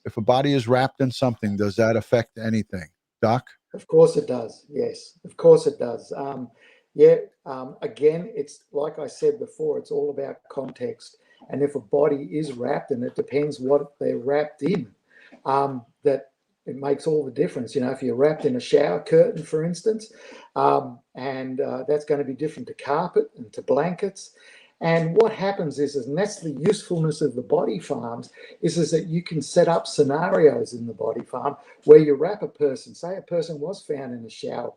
if a body is wrapped in something, does that affect anything? Doc? Of course it does. Yes, of course it does. Again, it's like I said before, it's all about context. And if a body is wrapped, and it depends what they're wrapped in, that it makes all the difference. If you're wrapped in a shower curtain, for instance, and that's going to be different to carpet and to blankets. And what happens is, and that's the usefulness of the body farms, is that you can set up scenarios in the body farm where you wrap a person. Say a person was found in a shower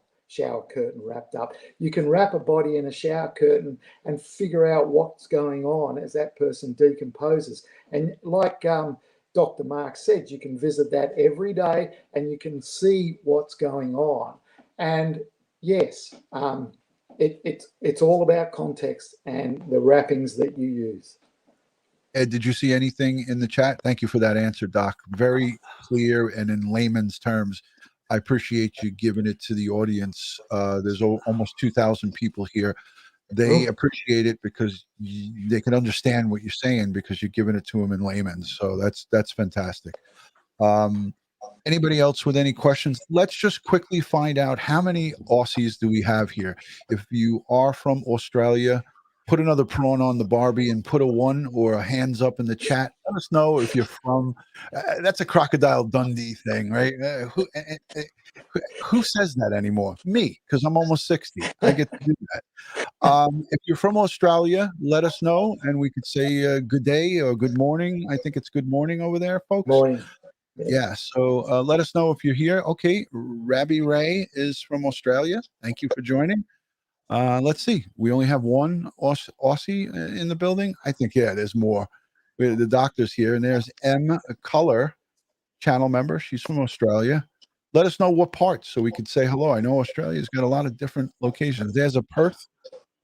curtain wrapped up. You can wrap a body in a shower curtain and figure out what's going on as that person decomposes. And like Dr. Mark said, you can visit that every day and you can see what's going on. And yes, it's all about context and the wrappings that you use. Ed, did you see anything in the chat? Thank you for that answer, Doc. Very clear and in layman's terms. I appreciate you giving it to the audience. There's almost 2,000 people here. They appreciate it because they can understand what you're saying because you're giving it to them in layman's. So that's fantastic. Anybody else with any questions? Let's just quickly find out how many Aussies do we have here. If you are from Australia, put another prawn on the Barbie and put a 1 or a hands up in the chat. Let us know if you're from. That's a Crocodile Dundee thing, right? Who says that anymore? Me, because I'm almost 60. I get to do that. If you're from Australia, let us know, and we could say good day or good morning. I think it's good morning over there, folks. Morning. Yeah, so let us know if you're here. Okay, Rabbi Ray is from Australia. Thank you for joining. Let's see. We only have one Aussie in the building. I think, yeah, there's more. The doctor's here, and there's M. Color, channel member. She's from Australia. Let us know what parts so we could say hello. I know Australia's got a lot of different locations. There's a Perth,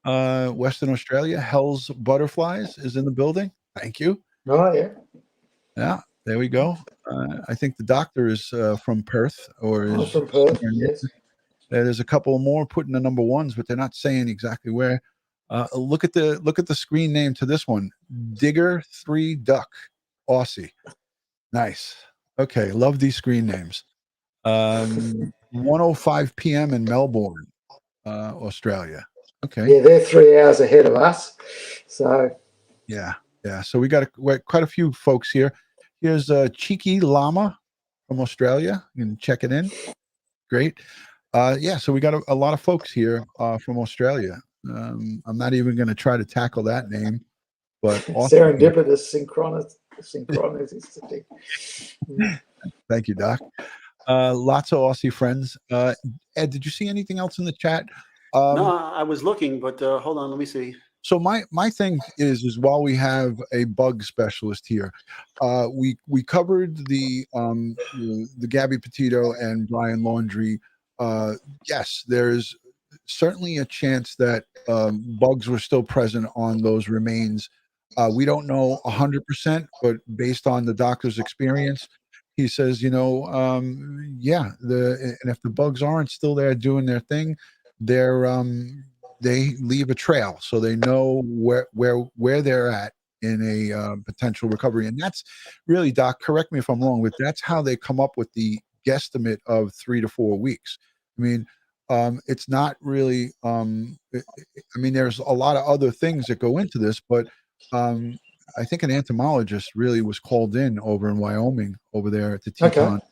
Western Australia. Hell's Butterflies is in the building. Thank you. Oh, yeah. Yeah, there we go. I think the doctor is from Perth or I'm is from Perth, yes. There's a couple more putting the number 1s, but they're not saying exactly where. Look at the screen name to this one. Digger 3 Duck, Aussie. Nice. Okay, love these screen names. 1:05 p.m. in Melbourne, Australia. Okay. Yeah, they're 3 hours ahead of us. So Yeah. So we got quite a few folks here. Here's Cheeky Llama from Australia. You can check it in. Great. Yeah, so we got a lot of folks here from Australia. I'm not even going to try to tackle that name, but awesome. serendipitous synchronicity. Thank you, Doc. Lots of Aussie friends. Ed, did you see anything else in the chat? No, I was looking, but hold on, let me see. So my thing is while we have a bug specialist here, we covered the Gabby Petito and Brian Laundrie. Yes, there's certainly a chance that bugs were still present on those remains. We don't know 100%, but based on the doctor's experience, he says, yeah, and if the bugs aren't still there doing their thing, they leave a trail, so they know where they're at in a potential recovery. And that's really, Doc, correct me if I'm wrong, but that's how they come up with the guesstimate of 3 to 4 weeks. I mean, it's not really. I mean, there's a lot of other things that go into this, but I think an entomologist really was called in over in Wyoming, over there at the Teton. Okay.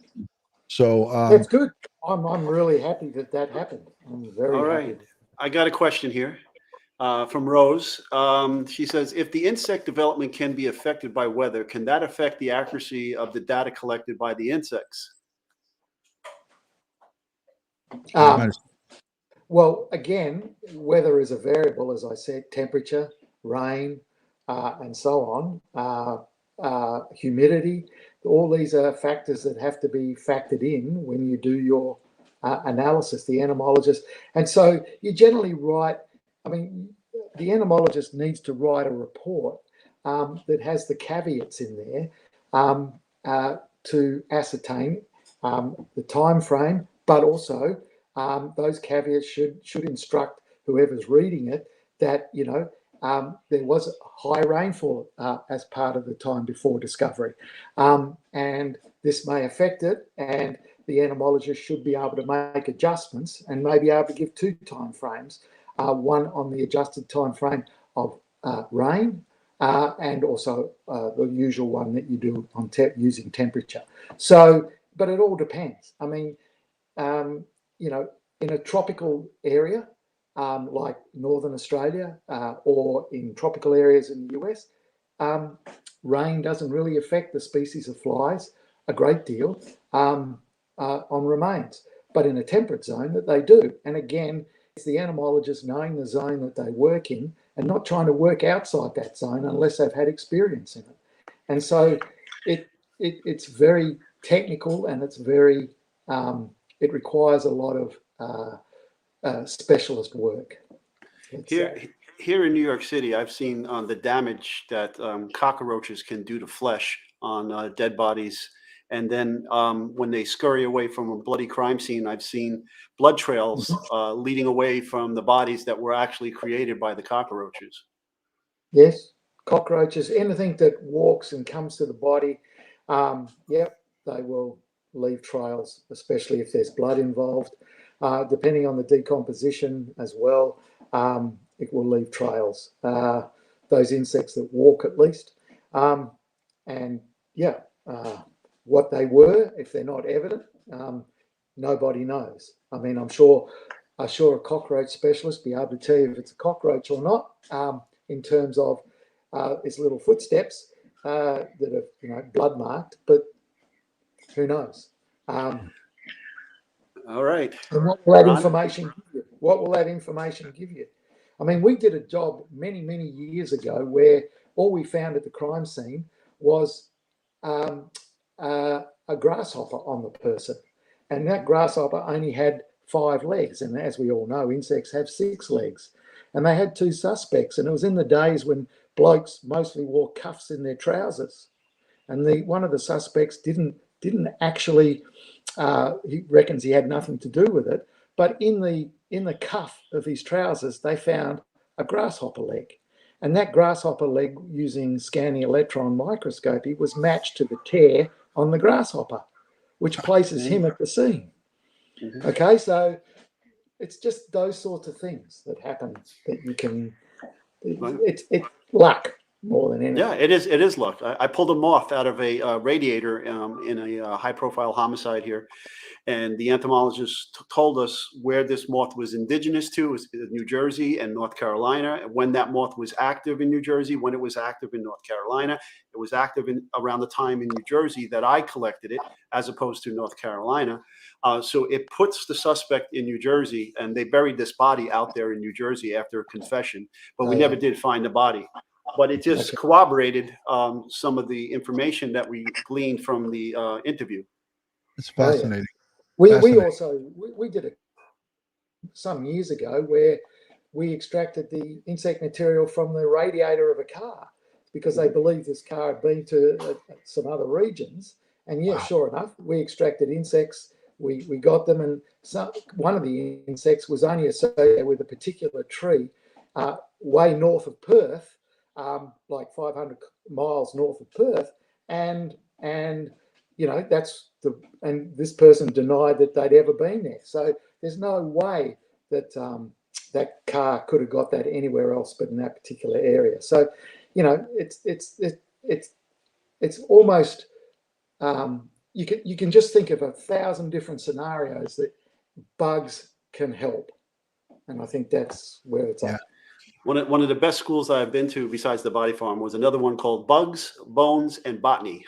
So That's good. I'm really happy that happened. I'm very All right. happy. I got a question here from Rose. She says, if the insect development can be affected by weather, can that affect the accuracy of the data collected by the insects? Well, again, weather is a variable, as I said, temperature, rain, and so on, humidity. All these are factors that have to be factored in when you do your analysis, the entomologist. And so you generally write, I mean, the entomologist needs to write a report that has the caveats in there to ascertain the time frame, but also those caveats should instruct whoever's reading it that, there was high rainfall as part of the time before discovery. And this may affect it, and the entomologist should be able to make adjustments and may be able to give 2 time frames, one on the adjusted time frame of rain, and also the usual one that you do on using temperature. So, but it all depends. I mean, in a tropical area like Northern Australia or in tropical areas in the US, rain doesn't really affect the species of flies a great deal on remains. But in a temperate zone, that they do. And again, it's the entomologist knowing the zone that they work in and not trying to work outside that zone unless they've had experience in it. And so it's very technical, and it's very it requires a lot of specialist work. Here in New York City, I've seen the damage that cockroaches can do to flesh on dead bodies. And then when they scurry away from a bloody crime scene, I've seen blood trails leading away from the bodies that were actually created by the cockroaches. Yes, cockroaches, anything that walks and comes to the body, they will leave trails, especially if there's blood involved, depending on the decomposition as well. it will leave trails. Those insects that walk, at least, and yeah, what they were, if they're not evident, nobody knows. I mean, I'm sure a cockroach specialist be able to tell you if it's a cockroach or not, in terms of its little footsteps that are, blood marked, but who knows? All right. And what will that Ron? information give you? What will that information give you? I mean, we did a job many, many years ago where all we found at the crime scene was a grasshopper on the person. And that grasshopper only had 5 legs. And as we all know, insects have 6 legs. And they had 2 suspects. And it was in the days when blokes mostly wore cuffs in their trousers. And one of the suspects didn't actually, he reckons he had nothing to do with it, but in the cuff of his trousers, they found a grasshopper leg. And that grasshopper leg, using scanning electron microscopy, was matched to the tear on the grasshopper, which places him at the scene. Okay, so it's just those sorts of things that happen that you can, it's luck more than anything. Yeah, it is luck. I pulled a moth out of a radiator in a high-profile homicide here, and the entomologist told us where this moth was indigenous to, was New Jersey and North Carolina. When that moth was active in New Jersey, when it was active in North Carolina, it was active around the time in New Jersey that I collected it, as opposed to North Carolina. So it puts the suspect in New Jersey, and they buried this body out there in New Jersey after a confession, but we never did find the body. But it just corroborated some of the information that we gleaned from the interview. It's fascinating. We also did it some years ago where we extracted the insect material from the radiator of a car because they believed this car had been to some other regions. And sure enough, we extracted insects. We got them, and one of the insects was only associated with a particular tree way north of Perth, like 500 miles north of Perth, and and this person denied that they'd ever been there. So there's no way that that car could have got that anywhere else but in that particular area. So, it's almost you can just think of 1,000 different scenarios that bugs can help, and I think that's where it's at. One of the best schools I've been to besides the Body Farm was another one called Bugs, Bones, and Botany.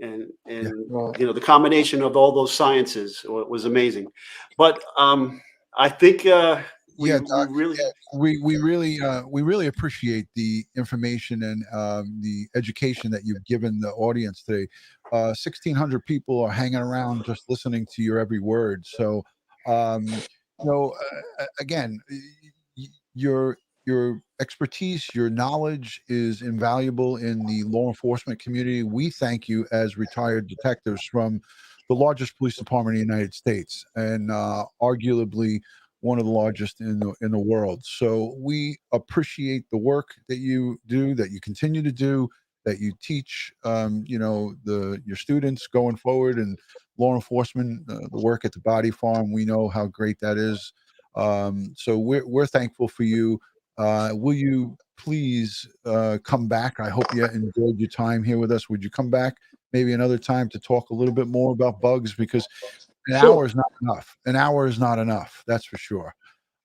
And the combination of all those sciences was amazing. But I think we really appreciate the information and the education that you've given the audience today. 1,600 people are hanging around just listening to your every word. So, again, your expertise, your knowledge is invaluable in the law enforcement community. We thank you as retired detectives from the largest police department in the United States, and arguably one of the largest in the world. So we appreciate the work that you do, that you continue to do, that you teach, your students going forward, and law enforcement, the work at the Body Farm. We know how great that is. So we're thankful for you. Will you please come back? I hope you enjoyed your time here with us. Would you come back maybe another time to talk a little bit more about bugs? Because an hour is not enough. An hour is not enough. That's for sure.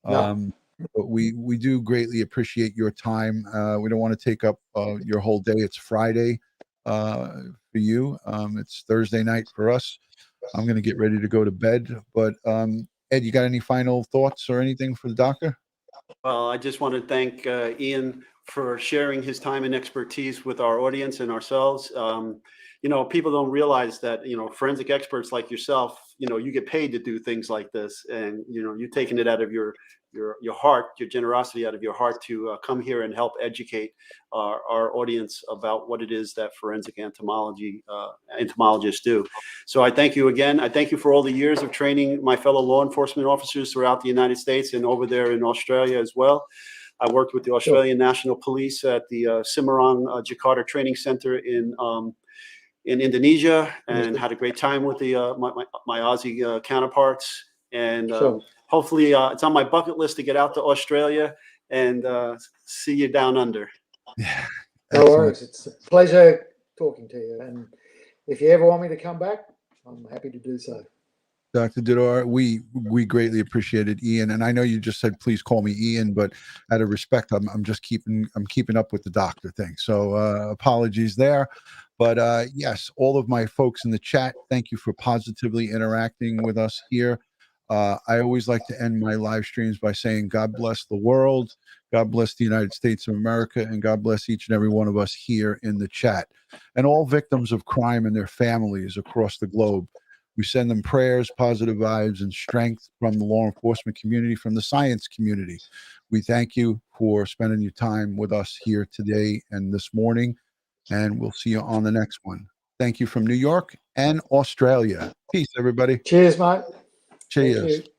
No. But we do greatly appreciate your time. We don't want to take up your whole day. It's Friday for you. It's Thursday night for us. I'm going to get ready to go to bed. But Ed, you got any final thoughts or anything for the doctor? Well, I just want to thank Ian for sharing his time and expertise with our audience and ourselves. People don't realize that, forensic experts like yourself, you get paid to do things like this, and, you're taking it out of your heart, your generosity out of your heart to come here and help educate our audience about what it is that forensic entomologists do. So I thank you again. I thank you for all the years of training my fellow law enforcement officers throughout the United States and over there in Australia as well. I worked with the Australian National Police at the Semarang Jakarta Training Center in Indonesia, and had a great time with my Aussie counterparts. And hopefully it's on my bucket list to get out to Australia and see you down under. Yeah. No Excellent. worries. It's a pleasure talking to you. And if you ever want me to come back, I'm happy to do so. Dr. Dadour, we greatly appreciated Ian, and I know you just said please call me Ian, but out of respect, I'm just keeping up with the doctor thing. So apologies there, but yes, all of my folks in the chat, thank you for positively interacting with us here. I always like to end my live streams by saying God bless the world, God bless the United States of America, and God bless each and every one of us here in the chat, and all victims of crime and their families across the globe. We send them prayers, positive vibes, and strength from the law enforcement community, from the science community. We thank you for spending your time with us here today and this morning, and we'll see you on the next one. Thank you from New York and Australia. Peace, everybody. Cheers, mate. Cheers. Thank you.